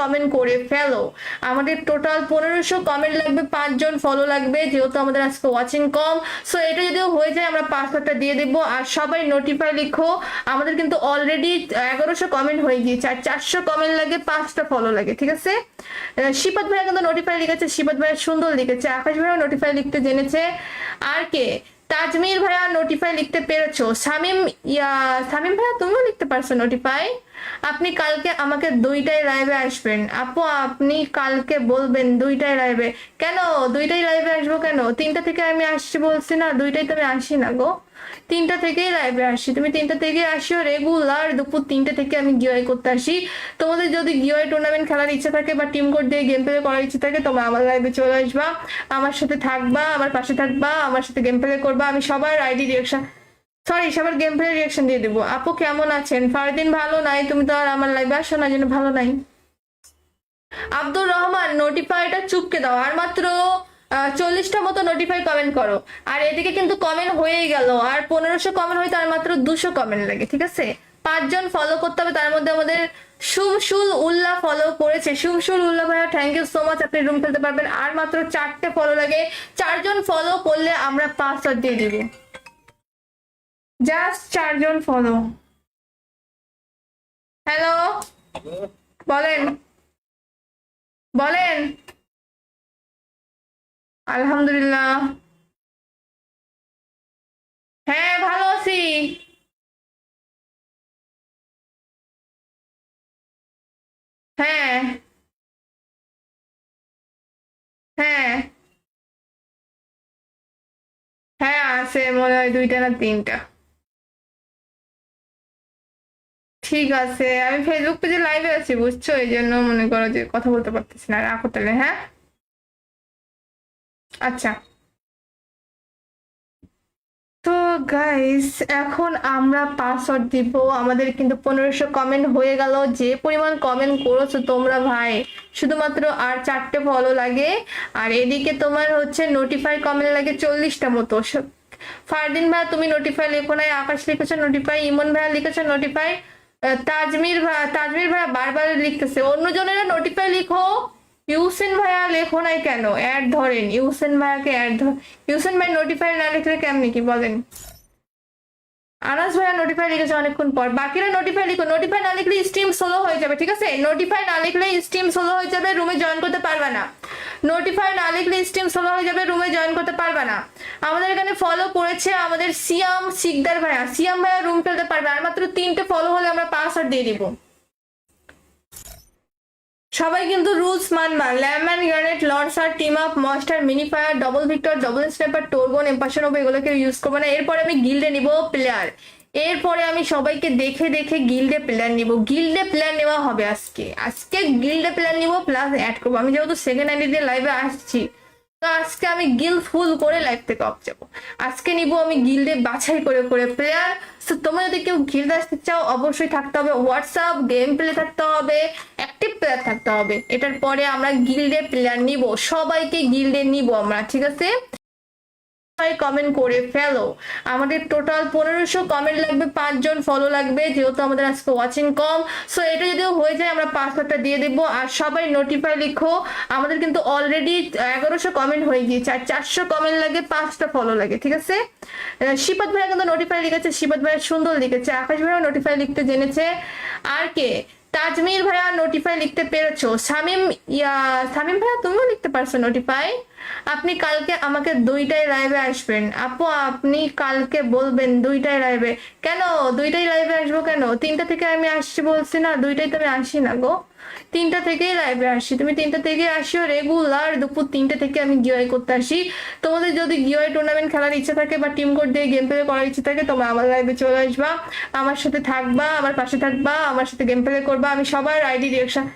Comment করে ফেলো। আমাদের total 1500 comment লাগবে, 5 জন ফলো লাগবে, যেহেতু আমাদের আজকে ওয়াচিং কম। সো এটা যদিও হয়ে যায় আমরা পাসওয়ার্ডটা দিয়ে দেবো। আর সবাই নোটিফাই লিখো। আমাদের কিন্তু অলরেডি 1100 কমেন্ট হয়ে গিয়েছে, আর 400 কমেন্ট লাগে, 5টা ফলো লাগে, ঠিক আছে। শিপাত ভাইয়া কিন্তু নোটিফাই লিখেছে, শিপাত ভাইয়া সুন্দর লিখেছে, আকাশ ভাইয়া নোটিফাই লিখতে জেনেছে। আর কে? তাজমির ভাইয়া নোটিফাই লিখতে পেরেছো। শামিম ভাইয়া তুমিও লিখতে পারছো নোটিফাই। আপনি কালকে আমাকে 2টায় লাইভে আসবেন আপু, আপনি কালকে বলবেন 2টায় লাইভে। কেন 2টায় লাইভে আসবো কেন? 3টা থেকে আমি আসছি বলছি না, 2টায় তো আমি আসি না গো, 3টা থেকেই লাইভে আসি। তুমি 3টা থেকে আসিও রেগুলার, দুপুর 3টা থেকে আমি গিওয়াই করতে আসি। তোমাদের যদি গিওয়াই টুর্নামেন্ট খেলার ইচ্ছা থাকে বা টিম কোড দিয়ে গেম প্লে করার ইচ্ছা থাকে, তোমরা আমার লাইভে চলে আসবা, আমার সাথে থাকবা, আমার পাশে থাকবা, আমার সাথে গেম প্লে করবা। আমি সবার আইডি রিয়াকশন, সরি, সবার গেম প্লে রিয়াকশন দিয়ে দেবো। আপু কেমন আছেন? ফারদিন ভালো নাই, তুমি তো আর আমার লাইভে আসো না, জন্য ভালো নাই। আব্দুর রহমান নোটিফাইটা চুপকে দাও, আর মাত্র 40টা মতো নোটিফাই কমেন্ট করো। আর এদিকে কিন্তু কমেন্ট হয়েই গেল, আর 1500 কমেন্ট হইতে আর মাত্র 200 কমেন্ট লাগে, ঠিক আছে। 5 জন ফলো করতে হবে, তার মধ্যে আমাদের শুভশুল উল্লাহ ফলো করেছে। শুভশুল উল্লাহ ভাইয়া থ্যাংক ইউ সো মাচ, আপনি রুম খেলতে পারবেন। আর মাত্র 4টে ফলো লাগে, 4 জন ফলো করলে আমরা পাসওয়ার্ড দিয়ে দিব। জাস্ট 4 জন ফলো। হ্যালো, বলেন বলেন। আলহামদুলিল্লাহ, হ্যাঁ ভালো আছি। হ্যাঁ হ্যাঁ হ্যাঁ, আছে মনে হয় 2টা না 3টা। ঠিক আছে, আমি ফেসবুক পেজে লাইভে আছি বুঝছো, এই জন্য মনে করো যে কথা বলতে পারতেছি না। রাখো তাহলে, হ্যাঁ। আচ্ছা, তো গাইস এখন আমরা পাসওয়ার্ড দিব। আমাদের কিন্তু 1500 কমেন্ট হয়ে গেল। যে পরিমাণ কমেন্ট করেছো তোমরা ভাই, শুধুমাত্র আর 4টে ফলো লাগে। আর এদিকে তোমার হচ্ছে নোটিফাই কমেন্ট লাগে 40টা মতো। ফারদিন ভাই তুমি নোটিফাই লেখো নাই, আকাশ লিখেছো নোটিফাই, ইমন ভাইয়া লিখেছো নোটিফাই, তাজমির ভাইয়া বারবার লিখতেছে। অন্যজনেরা নোটিফাই লিখো, ইউসেন ভাইয়া লেখো নাই কেন? অ্যাড ধরেন, ইউসেন ভাইয়াকে অ্যাড ধর। ইউসেন ভাই নোটিফাই না লিখলে কেমনি কি বলেন? আনাস ভাইয়া নোটিফাই লিখেছে অনেকক্ষণ পর। বাকিরা নোটিফাই লিখো, নোটিফাই না লিখলে স্ট্রিম স্লো হয়ে যাবে, ঠিক আছে। নোটিফাই না লিখলে স্ট্রিম স্লো হয়ে যাবে, রুমে জয়েন করতে পারবে না। নোটিফাই না লিখলে স্ট্রিম স্লো হয়ে যাবে, রুমে জয়েন করতে পারবে না। আমাদের এখানে ফলো করেছে আমাদের সিয়াম সিকদার ভাইয়া, সিয়াম ভাইয়া রুম খেলতে পারবে। আর মাত্র 3টে ফলো হলে আমরা পাসওয়ার্ড দিয়ে দিব। সবাই কিন্তু রুলস মানবা। ল্যামম্যান, গ্রানেট, লঞ্চার, টিম আপ, মস্টার, mini fire, double vector, double sniper, টোরবন, এম্পাশন এগুলোকে ইউজ করবো না। এরপরে আমি গিল্ডে নিব প্লেয়ার। এরপরে আমি সবাইকে দেখে দেখে গিল্ডে প্লেয়ার নিব। গিল্ডে প্লেয়ার নেওয়া হবে আজকে। আজকে গিল্ডে প্লেয়ার নিব প্লাস অ্যাড করবো। আমি যেহেতু সেকেন্ড আইডি দিয়ে লাইভে আসছি, তো আজকে আমি গিল্ড ফুল করে লাইভ থেকে অফ যাবো। আজকে নিব আমি গিল্ডে বাছাই করে করে প্লেয়ার। তো তোমরা যদি কেউ গিল্ড আসতে চাও, অবশ্যই থাকতে হবে হোয়াটসঅ্যাপ, গেম প্লে থাকতে হবে, অ্যাক্টিভ প্লেয়ার থাকতে হবে। এটার পরে আমরা গিল্ডে প্লেয়ার নিব, সবাইকে গিল্ডে নিব আমরা, ঠিক আছে। কমেন্ট করে ফেলো। আমাদের টোটাল 1500 কমেন্ট লাগবে, 5 জন ফলো লাগবে, যেহেতু আমাদের আজকে ওয়াচিং কম। সো এটা যদিও হয়ে যায় আমরা পাসওয়ার্ডটা দিয়ে দেবো। আর সবাই নোটিফাই লিখো। আমাদের কিন্তু অলরেডি 1100 কমেন্ট হয়ে গিয়েছে, আর 400 কমেন্ট লাগে, 5টা ফলো লাগে, ঠিক আছে। শিপাত ভাইয়া কিন্তু নোটিফাই লিখেছে, শিপাত ভাইয়া সুন্দর লিখেছে, আকাশ ভাইয়া নোটিফাই লিখতে জেনেছে। আর কে? তাজমির ভাইয়া নোটিফাই লিখতে পেরেছো। শামিম ভাইয়া তুমিও লিখতে পারছো নোটিফাই। আপনি কালকে আমাকে 2টায় লাইভে আসবেন আপু, আপনি কালকে বলবেন 2টায় লাইভে। কেন 2টায় লাইভে আসবো কেন? 3টা থেকে আমি আসছি বলছি না, 2টায় তো আমি আসি না গো, 3টা থেকেই লাইভে আসি। তুমি 3টা থেকে আসিও রেগুলার, দুপুর 3টা থেকে আমি গিওয়াই করতে আসি। তোমাদের যদি গিওয়াই টুর্নামেন্ট খেলার ইচ্ছা থাকে বা টিম কোড দিয়ে গেম প্লে করার ইচ্ছা থাকে, তোমরা আমার লাইভে চলে আসবা, আমার সাথে থাকবা, আমার পাশে থাকবা, আমার সাথে গেম প্লে করবা। আমি সবার আইডি রিয়াকশন,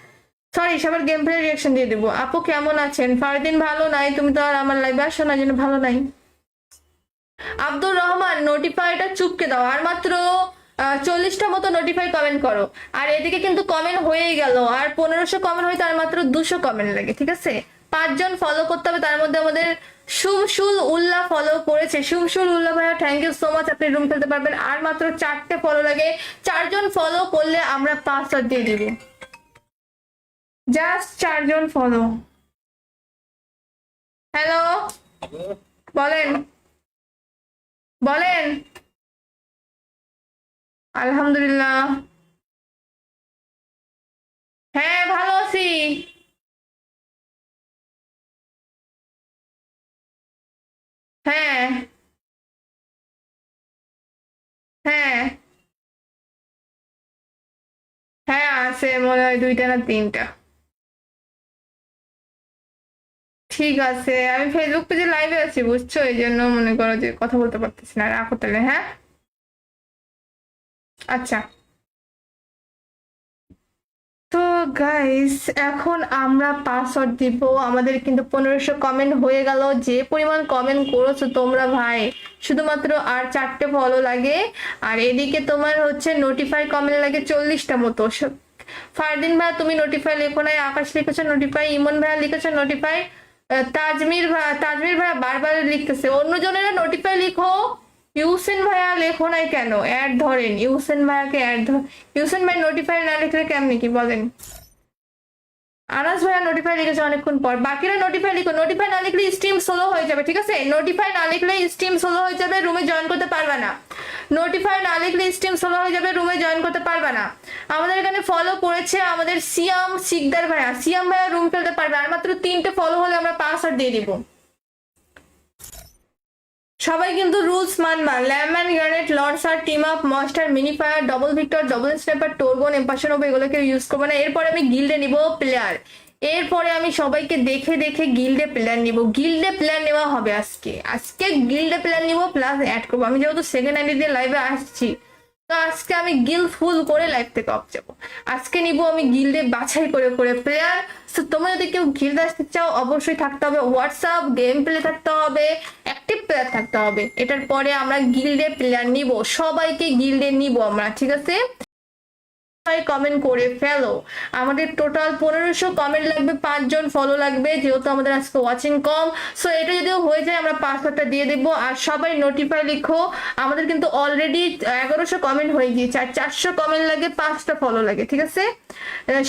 সরি, সবার গেম প্লে রিয়াকশন দিয়ে দেবো। আপু কেমন আছেন? ফারদিন ভালো নাই, তুমি তো আর আমার লাইভে আসো না, জন্য ভালো নাই। আব্দুর রহমান নোটিফাইটা চুপকে দাও, আর মাত্র 40টা মতো নোটিফাই কমেন্ট করো। আর এদিকে কিন্তু কমেন্ট হয়েই গেল, আর 1500 কমেন্ট হইতে আর মাত্র 200 কমেন্ট লাগে, ঠিক আছে। 5 জন ফলো করতে হবে, তার মধ্যে আমাদের শুভশুল উল্লাহ ফলো করেছে। শুভশুল উল্লাহ ভাইয়া থ্যাংক ইউ সো মাচ, আপনি রুম খেলতে পারবেন। আর মাত্র 4টে ফলো লাগে, 4 জন ফলো করলে আমরা পাসওয়ার্ড দিয়ে দিব। জাস্ট 4 জন ফলো। হ্যালো, বলেন বলেন। আলহামদুলিল্লাহ। হ্যাঁ, ভালো আছি। হ্যাঁ হ্যাঁ হ্যাঁ, আছে মনে হয় 2টা না 3টা। ঠিক আছে, আমি ফেসবুক পেজে লাইভে আছি, বুঝছো, এই জন্য মনে করো যে কথা বলতে পারতেছি না। রাখো তাহলে, হ্যাঁ। আচ্ছা। তো গাইস, এখন আমরা পাসওয়ার্ড দিব। আমাদের কিন্তু 1500 কমেন্ট হয়ে গেল। যে পরিমাণ কমেন্ট করেছো তোমরা ভাই, শুধুমাত্র আর 4টে ফলো লাগে। আর এদিকে তোমার হচ্ছে নোটিফাই কমেন্ট লাগে 40টা মতো। ফারদিন ভাই তুমি নোটিফাই লেখো নাই, আকাশ লিখেছো নোটিফাই, ইমন ভাইয়া লিখেছো নোটিফাই, তাজমির ভাইয়া বারবার লিখতেছে। অন্যজনেরা নোটিফাই লিখো। ইউসেন ভাইয়া লেখো নাই কেন? অ্যাড ধরেন, ইউসেন ভাইয়াকে অ্যাড ধর। ইউসেন ভাই নোটিফাই না লিখলে কেমনি কি বলেন? আনাস ভাইয়া নোটিফাই লিখেছে অনেকক্ষণ পর। বাকিরা নোটিফাই লিখো। নোটিফাই না লিখলে স্ট্রিম স্লো হয়ে যাবে, ঠিক আছে? নোটিফাই না লিখলে স্ট্রিম স্লো হয়ে যাবে, রুমে জয়েন করতে পারবে না। নোটিফাই না লিখলে স্ট্রিম স্লো হয়ে যাবে, রুমে জয়েন করতে পারবে না। আমাদের এখানে ফলো করেছে আমাদের সিয়াম শিকদার ভাইয়া। সিয়াম ভাইয়া রুম ফেলতে পারবে। আর মাত্র 3টে ফলো হলে আমরা পাসওয়ার্ড দিয়ে দিব। সবাই কিন্তু রুলস মানবা। ল্যাম্যান, গ্রেনেড, লঞ্চার, টিম আপ, মস্টার, mini fire, double vector, double sniper, টোরগন, এম্পাশন হবে, এগুলোকে ইউজ করবো না। এরপরে আমি গিল্ডে নিব প্লেয়ার। এরপরে আমি সবাইকে দেখে দেখে গিল্ডে প্লেয়ার নিব। গিল্ডে প্লেয়ার নেওয়া হবে আজকে। আজকে গিল্ডে প্লেয়ার নিব প্লাস অ্যাড করবো। আমি যেহেতু সেকেন্ড আইডি দিয়ে লাইভে আসছি, তো আজকে আমি গিল্ড ফুল করে লাইভ থেকে অফ যাবো। আজকে নিব আমি গিল্ডে বাছাই করে করে প্লেয়ার। তো তোমরা যদি কেউ গিল্ড আসতে চাও, অবশ্যই থাকতে হবে হোয়াটসঅ্যাপ, গেম প্লে থাকতে হবে, অ্যাক্টিভ প্লেয়ার থাকতে হবে। এটার পরে আমরা গিল্ডে প্লেয়ার নিব, সবাইকে গিল্ডে নিব আমরা, ঠিক আছে? কমেন্ট করে ফেলো। আমাদের টোটাল 1500 কমেন্ট লাগবে, 5জন ফলো লাগবে, যেহেতু আমাদের আজকে ওয়াচিং কম। সো এটা যদিও হয়ে যায় আমরা পাসওয়ার্ডটা দিয়ে দেবো। আর সবাই নোটিফাই লিখো। আমাদের কিন্তু অলরেডি 1100 কমেন্ট হয়ে গিয়েছে, আর 400 কমেন্ট লাগে, 5টা ফলো লাগে, ঠিক আছে?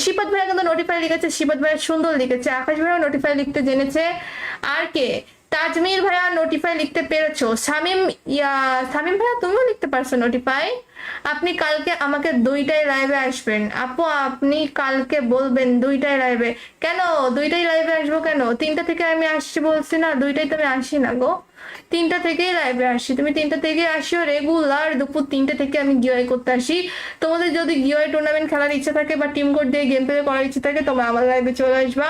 শিপাত ভাইয়া কিন্তু নোটিফাই লিখেছে, শিপাত ভাইয়া সুন্দর লিখেছে। আকাশ ভাইয়া নোটিফাই লিখতে জেনেছে। আর কে? তাজমির ভাইয়া নোটিফাই লিখতে পেরেছো। সামিম ভাইয়া তুমিও লিখতে পারছো নোটিফাই। আপনি কালকে আমাকে 2টায় লাইভে আসবেন আপু। আপনি কালকে বলবেন 2টায় লাইভে। কেন 2টায় লাইভে আসবো কেন? 3টা থেকে আমি আসছি বলছি না? 2টায় তো আমি আসি না গো, 3টা থেকেই লাইভে আসি। তুমি 3টা থেকে আসিও রেগুলার। দুপুর 3টে থেকে আমি গিওয়াই করতে আসি। তোমাদের যদি গিওয়াই টুর্নামেন্ট খেলার ইচ্ছা থাকে বা টিম কোড দিয়ে গেম প্লে করার ইচ্ছা থাকে, তোমরা আমার লাইভে চলে আসবা,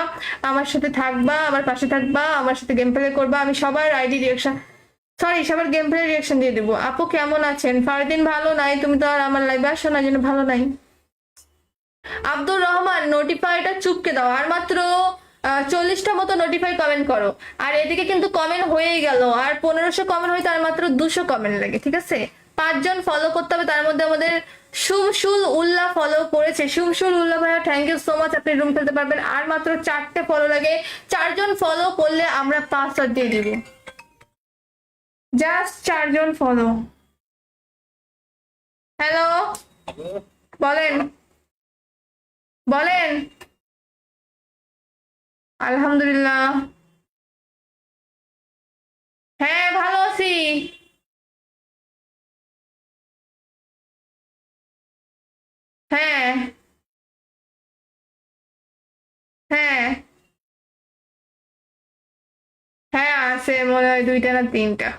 আমার সাথে থাকবা, আমার পাশে থাকবা, আমার সাথে গেম প্লে করবা। আমি সবার আইডি রিয়েকশন, সরি, সবার গেম প্লে রিয়েকশন দিয়ে দেবো। আপু কেমন আছেন? ফারদিন ভালো নাই, তুমি তো আর আমার লাইভে আসো না, জন্য ভালো নাই। আব্দুর রহমান নোটিফাইটা চুপকে দাও। আর মাত্র 40টা মতো নোটিফাই কমেন্ট করো। আর এদিকে কিন্তু কমেন্ট হয়েই গেল। আর 1500 কমেন্ট হইতে আর মাত্র 200 কমেন্ট লাগে, ঠিক আছে? 5জন ফলো করতে হবে। তার মধ্যে আমাদের সুমসুল উল্লাহ ফলো করেছে। সুমসুল উল্লাহ ভাইয়া থ্যাংক ইউ সো মাচ, আপনি রুম খেলতে পারবেন। আর মাত্র 4টে ফলো লাগে। 4জন ফলো করলে আমরা পাসওয়ার্ড দিয়ে দিব। Just 4জন follow. হ্যালো, বলেন বলেন। আলহামদুলিল্লাহ। হ্যাঁ, ভালো আছি। হ্যাঁ হ্যাঁ হ্যাঁ, আছে মনে হয় 2টা না 3টা।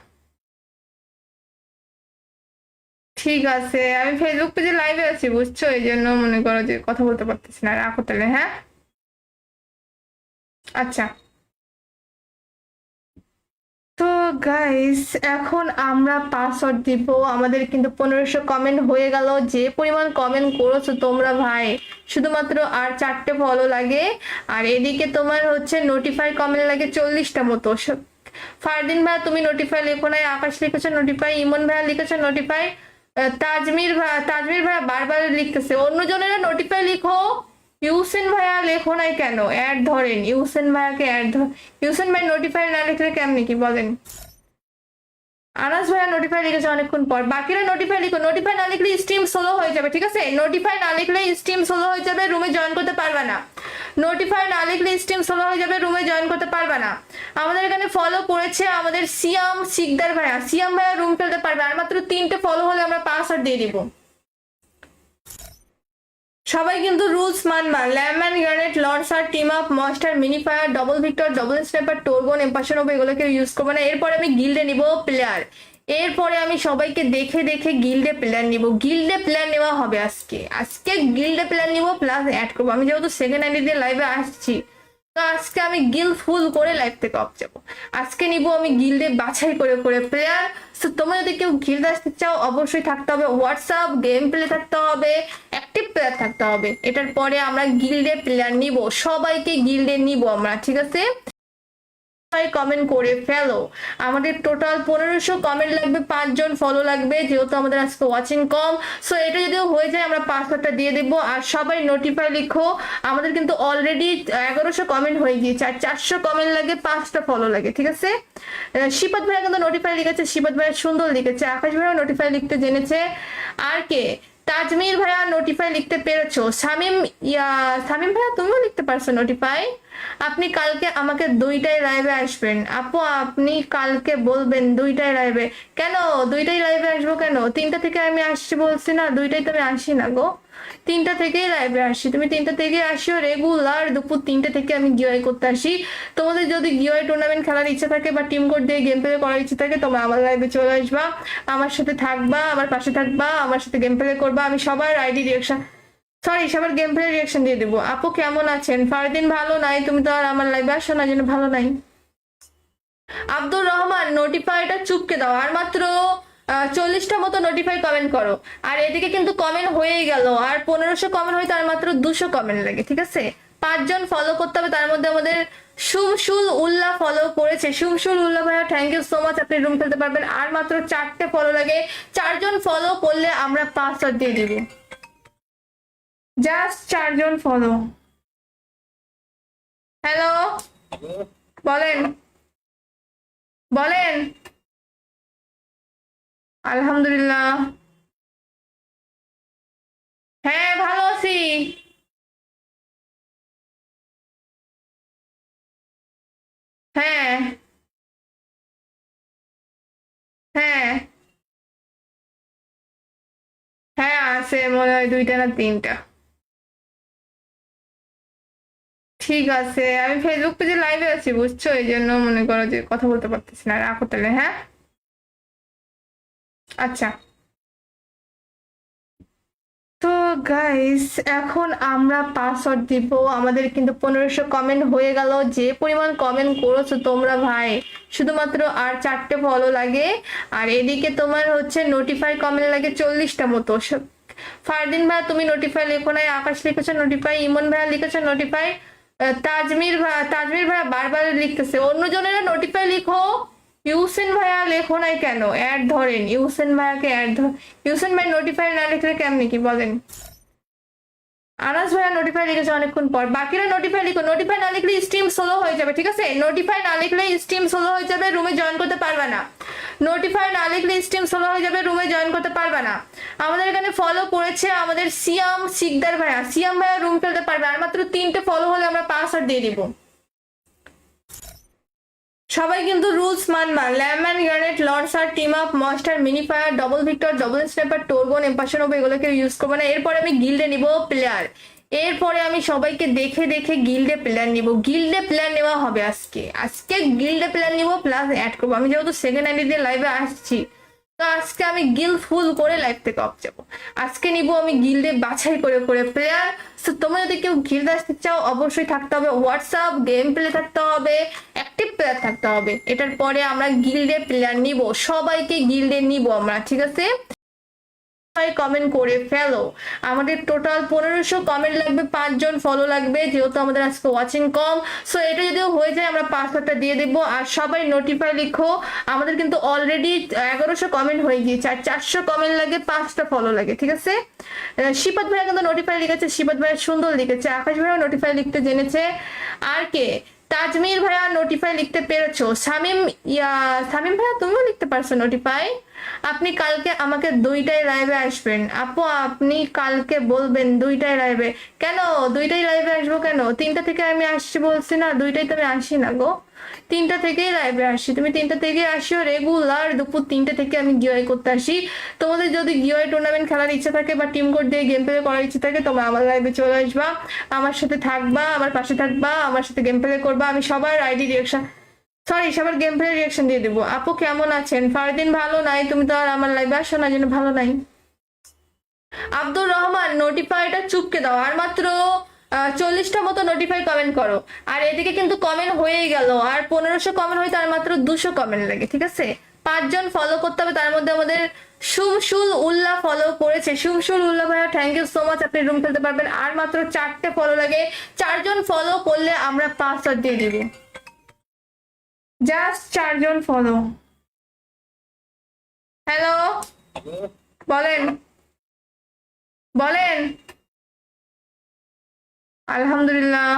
ঠিক আছে, আমি ফেসবুক পেজে লাইভে আছি, বুঝছো, এই জন্য মনে করো যে কথা বলতে পারতেছি না। রাখো তাহলে, হ্যাঁ। আচ্ছা। তো গাইস, এখন আমরা পাসওয়ার্ড দিব। আমাদের কিন্তু 1500 কমেন্ট হয়ে গেল। যে পরিমাণ কমেন্ট করেছো তোমরা ভাই, শুধুমাত্র আর 4টে ফলো লাগে। আর এদিকে তোমার হচ্ছে নোটিফাই কমেন্ট লাগে 40টা মতো। ফারদিন ভাইয়া তুমি নোটিফাই লেখো নাই, আকাশ লিখেছো নোটিফাই, ইমন ভাইয়া লিখেছো নোটিফাই, তাজমির ভাইয়া বারবার লিখতেছে। অন্যজনেরা নোটিফাই লিখো। ইউসেন ভাইয়া লেখো নাই কেন? অ্যাড ধরেন, ইউসেন ভাইয়াকে অ্যাড ধর। ইউসেন ভাই নোটিফাই না লিখলে কেমনি কি বলেন? আনাস ভাইয়া নোটিফাই লিখেছে অনেকক্ষণ পর, বাকিরা নোটিফাই লিখো। নোটিফাই না লিখলে স্ট্রিম স্লো হয়ে যাবে, ঠিক আছে? নোটিফাই না লিখলে স্ট্রিম স্লো হয়ে যাবে, রুমে জয়েন করতে পারবে না। নোটিফাই না লিখলে স্ট্রিম স্লো হয়ে যাবে, রুমে জয়েন করতে পারবে না। আমাদের এখানে ফলো করেছে আমাদের সিয়াম শিকদার ভাইয়া। সিয়াম ভাইয়া রুম খেলতে পারবে, আর মাত্র 3টে ফলো হলে আমরা পাসওয়ার্ড দিয়ে দিব। সবাই কিন্তু রুলস মানবা। ল্যামম্যান, গ্রানেট, লঞ্চার, টিম আপ, মস্টার, mini fire, double vector, double sniper, টোরগন, এম্পাশন হবে, এগুলোকে ইউজ করবো না। এরপরে আমি গিল্ডে নিব প্লেয়ার। এরপরে আমি সবাইকে দেখে দেখে গিল্ডে প্লেয়ার নিব। গিল্ডে প্লেয়ার নেওয়া হবে আজকে। আজকে গিল্ডে প্লেয়ার নিব প্লাস অ্যাড করবো। আমি যেহেতু সেকেন্ড আইডি দিয়ে লাইভে আসছি, তো আজকে আমি গিল্ড ফুল করে লাইভ থেকে অফ যাবো। আজকে নিব আমি গিল্ডে বাছাই করে করে প্লেয়ার। তো তোমরা যদি কেউ গিল্ড আসতে চাও, অবশ্যই থাকতে হবে হোয়াটসঅ্যাপ, গেম প্লে থাকতে হবে, অ্যাক্টিভ প্লেয়ার থাকতে হবে। এটার পরে আমরা গিল্ডে প্লেয়ার নিব, সবাইকে গিল্ডে নিব আমরা, ঠিক আছে? কমেন্ট করে ফেলো। আমাদের টোটাল 1500 কমেন্ট লাগবে, 5 জন ফলো লাগবে, যেহেতু আমাদের আজকে ওয়াচিং কম। সো এটা যদি হয়ে যায় আমরা পাসওয়ার্ডটা দিয়ে দেবো। আর সবাই নোটিফাই লিখো। আমাদের কিন্তু অলরেডি 1100 কমেন্ট হয়ে গিয়েছে, আর 400 কমেন্ট লাগে, 5টা ফলো লাগে, ঠিক আছে? শিপাত ভাইয়া কিন্তু নোটিফাই লিখেছে, শিপাত ভাইয়া সুন্দর লিখেছে, আকাশ ভাইয়া নোটিফাই লিখতে জেনেছে। আর কে? তাজমির ভাইয়া নোটিফাই লিখতে পেরেছো। শামিম ভাইয়া তুমিও লিখতে পারছো নোটিফাই। আপনি কালকে আমাকে 2টায় লাইভে আসবেন আপু, আপনি কালকে বলবেন 2টায় লাইভে। কেন 2টায় লাইভে আসবো? কেন 3টা থেকে আমি আসছি বলছি না? 2টায় তো আমি আসি না গো, 3টা থেকেই লাইভে আসি। তুমি 3টা থেকে আসিও রেগুলার, দুপুর 3টা থেকে আমি গিওয়াই করতে আসি। তোমাদের যদি গিওয়াই টুর্নামেন্ট খেলার ইচ্ছা থাকে বা টিম কোড দিয়ে গেম প্লে করার ইচ্ছা থাকে, তোমরা আমার লাইভে চলে আসবা, আমার সাথে থাকবা, আমার পাশে থাকবা, আমার সাথে গেম প্লে করবা। আমি সবার আইডি রিয়াকশন, সরি সবার গেম প্লে রিয়াকশন দিয়ে দেবো। আপু কেমন আছেন? ফারদিন ভালো নাই, তুমি তো আর আমার লাইভে আসো না, জন্য ভালো নাই। আব্দুর রহমান নোটিফাইটা চুপকে দাও, আর মাত্র 40টা মতো নোটিফাই কমেন্ট করো। আর এদিকে কিন্তু কমেন্ট হয়েই গেল, আর 1500 কমেন্ট হইতে আর মাত্র 200 কমেন্ট লাগে, ঠিক আছে? 5 জন ফলো করতে হবে, তার মধ্যে আমাদের শুমশুল উল্লাহ ফলো করেছে। শুমশুল উল্লাহ ভাইয়া থ্যাংক ইউ সো মাচ, আপনি রুম খেলতে পারবেন। আর মাত্র 4টে ফলো লাগে, 4 জন ফলো করলে আমরা পাসওয়ার্ড দিয়ে দিব। জাস্ট 4 জন ফলো। হ্যালো, বলেন বলেন। আলহামদুলিল্লাহ, হ্যাঁ ভালো আছি। হ্যাঁ হ্যাঁ হ্যাঁ, আছে মনে হয় 2টা না 3টা। ঠিক আছে, আমি ফেসবুক পেজে লাইভে আছি, বুঝছো? এই জন্য মনে করো যে কথা বলতে পারতেছি না। রাখো তাহলে, হ্যাঁ? আচ্ছা, তো গাইস এখন আমরা পাসওয়ার্ড দিব। আমাদের কিন্তু 1500 কমেন্ট হয়ে গেল। যে পরিমাণ কমেন্ট করেছো তোমরা ভাই, শুধুমাত্র আর 4টে ফলো লাগে। আর এদিকে তোমার হচ্ছে নোটিফাই কমেন্ট লাগে 40টা মতো। ফারদিন ভাই তুমি নোটিফাই লেখো নাই, আকাশ লিখেছো নোটিফাই, ইমন ভাইয়া লিখেছো নোটিফাই, তাজমির ভাইয়া বারবার লিখতেছে। অন্যজনেরা নোটিফাই লিখো, ইউসেন ভাইয়া লেখো নাই কেন? অ্যাড ধরেন, ইউসেন ভাইয়াকে অ্যাড ধর। ইউসেন ভাই নোটিফাই না লিখলে কেমনি কি বলেন? আনাস ভাইয়া নোটিফাই লিখেছে অনেকক্ষণ পর, বাকিরা নোটিফাই লিখো। নোটিফাই না লিখলে স্ট্রিম স্লো হয়ে যাবে, ঠিক আছে? নোটিফাই না লিখলে স্ট্রিম স্লো হয়ে যাবে, রুমে জয়েন করতে পারবে না। নোটিফাই না লিখলে স্ট্রিম স্লো হয়ে যাবে, রুমে জয়েন করতে পারবে না। আমাদের এখানে ফলো করেছে আমাদের সিয়াম শিকদার ভাইয়া। সিয়াম ভাইয়া রুম খেলতে পারবে, আর মাত্র 3টে ফলো হলে আমরা পাসওয়ার্ড দিয়ে দিব। সবাই কিন্তু রুলস মানবা। ল্যামম্যান, গ্রানেট, লঞ্চার, টিম আপ, মস্টার, mini fire, double vector, double sniper, টোরগন, এম্পাশন হবে, এগুলোকে ইউজ করবো না। এরপরে আমি গিল্ডে নিব প্লেয়ার। এরপরে আমি সবাইকে দেখে দেখে গিল্ডে প্লেয়ার নিব। গিল্ডে প্লেয়ার নেওয়া হবে আজকে। আজকে গিল্ডে প্লেয়ার নিব প্লাস অ্যাড করবো। আমি যেহেতু সেকেন্ড আইডি দিয়ে লাইভে আসছি, তো আজকে আমি গিল্ড ফুল করে লাইভ থেকে অফ যাবো। আজকে নিব আমি গিল্ডে বাছাই করে করে প্লেয়ার। তো তোমরা যদি কেউ গিল্ড আসতে চাও, অবশ্যই থাকতে হবে হোয়াটসঅ্যাপ, গেম প্লে থাকতে হবে, অ্যাক্টিভ প্লেয়ার থাকতে হবে। এটার পরে আমরা গিল্ডে প্লেয়ার নিব, সবাইকে গিল্ডে নিব আমরা, ঠিক আছে? কমেন্ট করে ফেলো। আমাদের টোটাল 1500 কমেন্ট লাগবে, 5 জন ফলো লাগবে, যেহেতু আমাদের আজকে ওয়াচিং কম। সো এটা যদি হয়ে যায় আমরা পাসওয়ার্ডটা দিয়ে দেবো। আর সবাই নোটিফাই লিখো। আমাদের কিন্তু অলরেডি 1100 কমেন্ট হয়ে গিয়েছে, আর 400 কমেন্ট লাগে, 5টা ফলো লাগে, ঠিক আছে? শিপাত ভাইয়া কিন্তু নোটিফাই লিখেছে, শিপাত ভাইয়া সুন্দর লিখেছে, আকাশ ভাইয়া নোটিফাই লিখতে জেনেছে। আর কে? তাজমির ভাইয়া নোটিফাই লিখতে পেরেছো। শামিম শামিম ভাইয়া তুমিও লিখতে পারছো নোটিফাই। আপনি কালকে আমাকে 2টায় লাইভে আসবেন আপু, আপনি কালকে বলবেন 2টায় লাইভে। কেন 2টায় লাইভে আসবো কেন? 3টা থেকে আমি আসছি বলছি না, 2টায় তো আমি আসি না গো। 3টা থেকেই লাইভে আসি, তুমি 3টা থেকে আসিও রেগুলার। দুপুর 3টে থেকে আমি গিওয়াই করতে আসি। তোমাদের যদি গিওয়াই টুর্নামেন্ট খেলার ইচ্ছা থাকে বা টিম কোড দিয়ে গেম প্লে করার ইচ্ছা থাকে, তোমরা আমার লাইভে চলে আসবা, আমার সাথে থাকবা, আমার পাশে থাকবা, আমার সাথে গেম প্লে করবা। আমি সবার আইডি রিয়াকশন, সরি সবার গেম প্লে রিয়াকশন দিয়ে দেবো। আপু কেমন আছেন? ফারদিন ভালো নাই, তুমি তো আর আমার লাইভে আসো না, যেন ভালো নাই। আব্দুর রহমান নোটিফাইটা চুপকে দাও, আর মাত্র 40টা মতো নোটিফাই কমেন্ট করো। আর এদিকে কিন্তু কমেন্ট হয়েই গেল, আর 1500 কমেন্ট হইতে আর মাত্র 200 কমেন্ট লাগে, ঠিক আছে? 5জন ফলো করতে হবে, তার মধ্যে আমাদের সুমসুল উল্লাহ ফলো করেছে। সুমসুল উল্লাহ ভাইয়া থ্যাংক ইউ সো মাচ, আপনি রুম খেলতে পারবেন। আর মাত্র 4টে ফলো লাগে, 4জন ফলো করলে আমরা 5 দিয়ে দিব। Just 4জন follow. হ্যালো, বলেন বলেন। আলহামদুলিল্লাহ,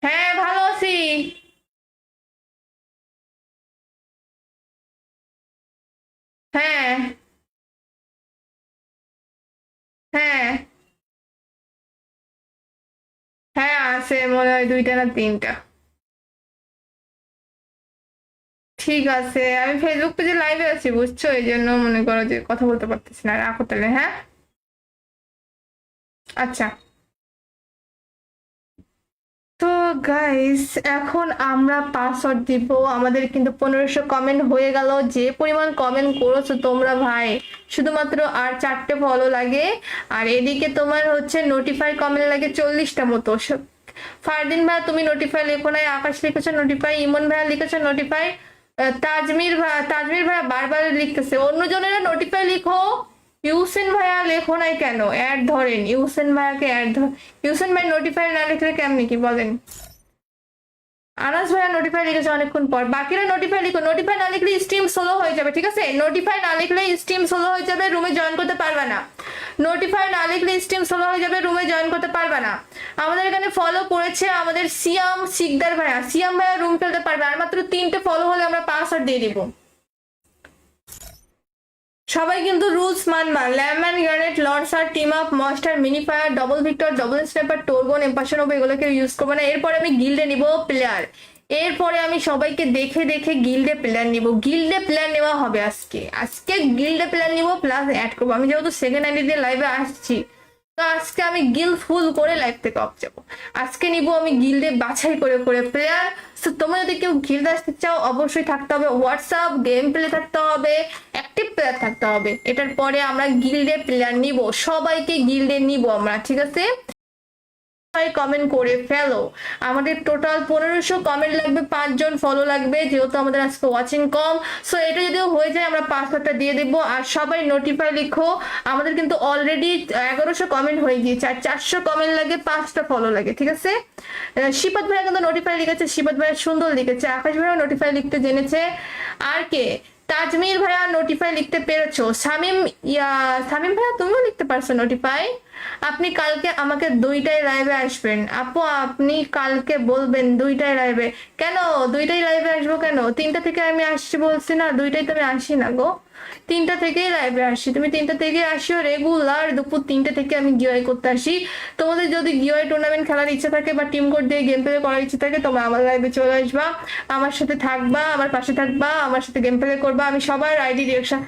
হ্যাঁ ভালো আছি। হ্যাঁ হ্যাঁ হ্যাঁ, আছে মনে হয় 2টা না 3টা। ঠিক আছে, আমি ফেসবুক পেজে লাইভে আছি বুঝছো, এই জন্য মনে করো যে কথা বলতে পারতেছি না। রাখো তাহলে, হ্যাঁ। আচ্ছা, তো গাইস এখন আমরা পাসওয়ার্ড দিব। আমাদের কিন্তু 1500 কমেন্ট হয়ে গেল। যে পরিমাণ কমেন্ট করেছো তোমরা ভাই, শুধুমাত্র আর 4টে ফলো লাগে। আর এদিকে তোমার হচ্ছে নোটিফাই কমেন্ট লাগে 40টা মতো। ফারদিন ভাই তুমি নোটিফাই লেখো নাই, আকাশ লিখেছো নোটিফাই, ইমন ভাইয়া লিখেছো নোটিফাই, তাজমির ভাইয়া বারবার লিখতেছে। অন্যজনেরা নোটিফাই লিখো, ইউসেন ভাইয়া লেখো নাই কেন? অ্যাড ধরেন, ইউসেন ভাইয়াকে অ্যাড ধর। ইউসেন ভাই নোটিফাই না লিখলে কেমনি কি বলেন? আনাস ভাইয়া নোটিফাই লিখেছে অনেকক্ষণ পর। বাকিরা নোটিফাই লিখো, নোটিফাই না লিখলে স্ট্রিম স্লো হয়ে যাবে, ঠিক আছে? নোটিফাই না লিখলে স্ট্রিম স্লো হয়ে যাবে, রুমে জয়েন করতে পারবে না। নোটিফাই না লিখলে স্ট্রিম স্লো হয়ে যাবে, রুমে জয়েন করতে পারবে না। আমাদের এখানে ফলো করেছে আমাদের সিয়াম শিকদার ভাইয়া। সিয়াম ভাইয়া রুম খেলতে পারবে, আর মাত্র 3টে ফলো হলে আমরা পাসওয়ার্ড দিয়ে দিব। সবাই কিন্তু রুলস মানবা। ল্যাম্যান, গ্রেনেড, লঞ্চার, টিম আপ, মস্টার, mini fire, double vector, double sniper, টোরগন, এম্পাশন হবে, এগুলোকে ইউজ করবো না। এরপরে আমি গিল্ডে নিব প্লেয়ার। এরপরে আমি সবাইকে দেখে দেখে গিল্ডে প্লেয়ার নিব। গিল্ডে প্লেয়ার নেওয়া হবে আজকে। আজকে গিল্ডে প্লেয়ার নিব প্লাস অ্যাড করবো। আমি যেহেতু সেকেন্ড আইডি দিয়ে লাইভে আসছি, তো আজকে আমি গিল্ড ফুল করে লাইভ থেকে অফ যাবো। আজকে নিব আমি গিল্ডে বাছাই করে করে প্লেয়ার। তো তোমরা যদি কেউ গিল্ডে আসতে চাও, অবশ্যই থাকতে হবে হোয়াটসঅ্যাপ, গেম প্লে থাকতে হবে, অ্যাক্টিভ প্লেয়ার থাকতে হবে। এটার পরে আমরা গিল্ডে প্লেয়ার নিব, সবাইকে গিল্ডে নিব আমরা, ঠিক আছে? কমেন্ট করে ফেলো। আমাদের টোটাল 1500 কমেন্ট লাগবে, 5জন ফলো লাগবে, যেহেতু আমাদের আজকে ওয়াচিং কম। সো এটা যদি হয়ে যায় আমরা পাসওয়ার্ডটা দিয়ে দিব। আর সবাই নোটিফাই লিখো। আমাদের কিন্তু অলরেডি 1100 কমেন্ট হয়ে গিয়েছে, আর 400 কমেন্ট লাগে, 5টা ফলো লাগে, ঠিক আছে? শিপাত ভাইয়া কিন্তু নোটিফাই লিখেছে, শিপাত ভাইয়া সুন্দর লিখেছে। আকাশ ভাইয়া নোটিফাই লিখতে জেনেছে। আর কে? তাজমির ভাইয়া নোটিফাই লিখতে পেরেছো। শামিম ভাইয়া তুমিও লিখতে পারছো নোটিফাই। আপনি কালকে আমাকে 2টায় লাইভে আসবেন আপু, আপনি কালকে বলবেন 2টায় লাইভে। কেন 2টায় লাইভে আসবো কেন? 3টা থেকে আমি আসছি বলছি না, 2টায় তো আমি আসি না গো। 3টা থেকেই লাইভে আসি, তুমি 3টা থেকে আসিও রেগুলার। দুপুর 3টে থেকে আমি গিওয়াই করতে আসি। তোমাদের যদি গিওয়াই টুর্নামেন্ট খেলার ইচ্ছা থাকে বা টিম কোড দিয়ে গেম প্লে করার ইচ্ছা থাকে, তোমরা আমার লাইভে চলে আসবা, আমার সাথে থাকবা, আমার পাশে থাকবা, আমার সাথে গেম প্লে করবা। আমি সবার আইডি রিয়াকশন,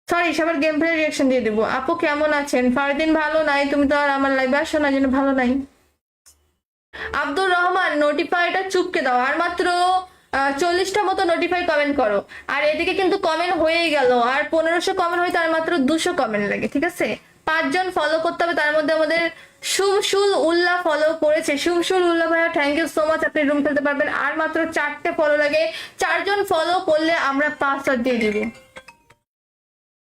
সরি সবার গেম প্লে রিয়াকশন দিয়ে দেবো। আপু কেমন আছেন? ফারদিন ভালো নাই, তুমি তো আর আমার লাইভে আসো না, যেন ভালো নাই। আব্দুর রহমান নোটিফাইটা চুপকে দাও, আর মাত্র 40টা মতো নোটিফাই কমেন্ট করো। আর এদিকে কিন্তু কমেন্ট হয়েই গেল, আর 1500 কমেন্ট হইতে আর মাত্র 200 কমেন্ট লাগে, ঠিক আছে? 5জন ফলো করতে হবে, তার মধ্যে আমাদের সুমসুল উল্লাহ ফলো করেছে। সুমসুল উল্লাহ ভাইয়া থ্যাংক ইউ সো মাচ, আপনি রুম খেলতে পারবেন। আর মাত্র 4টে ফলো লাগে, 4জন ফলো করলে আমরা পাসওয়ার্ড দিয়ে দিব।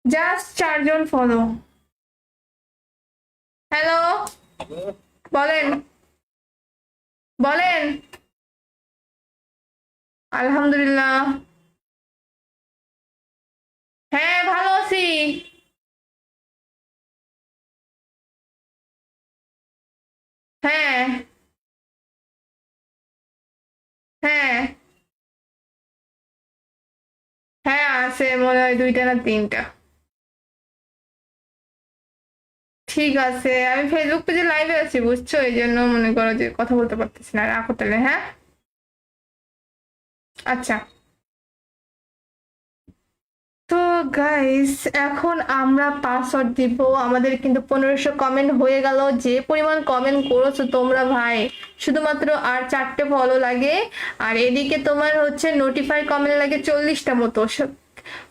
Just 4জন follow. হ্যালো, বলেন বলেন। আলহামদুলিল্লাহ, হ্যাঁ ভালো আছি। হ্যাঁ মনে হয় 2টা না 3টা। ঠিক আছে, আমি ফেসবুক পেজে লাইভে আছি বুঝছো, এই জন্য মনে করো যে কথা বলতে পারতেছি না। রাখো তাহলে, হ্যাঁ। আচ্ছা, তো গাইস এখন আমরা পাসওয়ার্ড দিব। আমাদের কিন্তু 1500 কমেন্ট হয়ে গেল। যে পরিমাণ কমেন্ট করেছো তোমরা ভাই, শুধুমাত্র আর 4টে ফলো লাগে। আর এদিকে তোমার হচ্ছে নোটিফাই কমেন্ট লাগে 40টা মতো।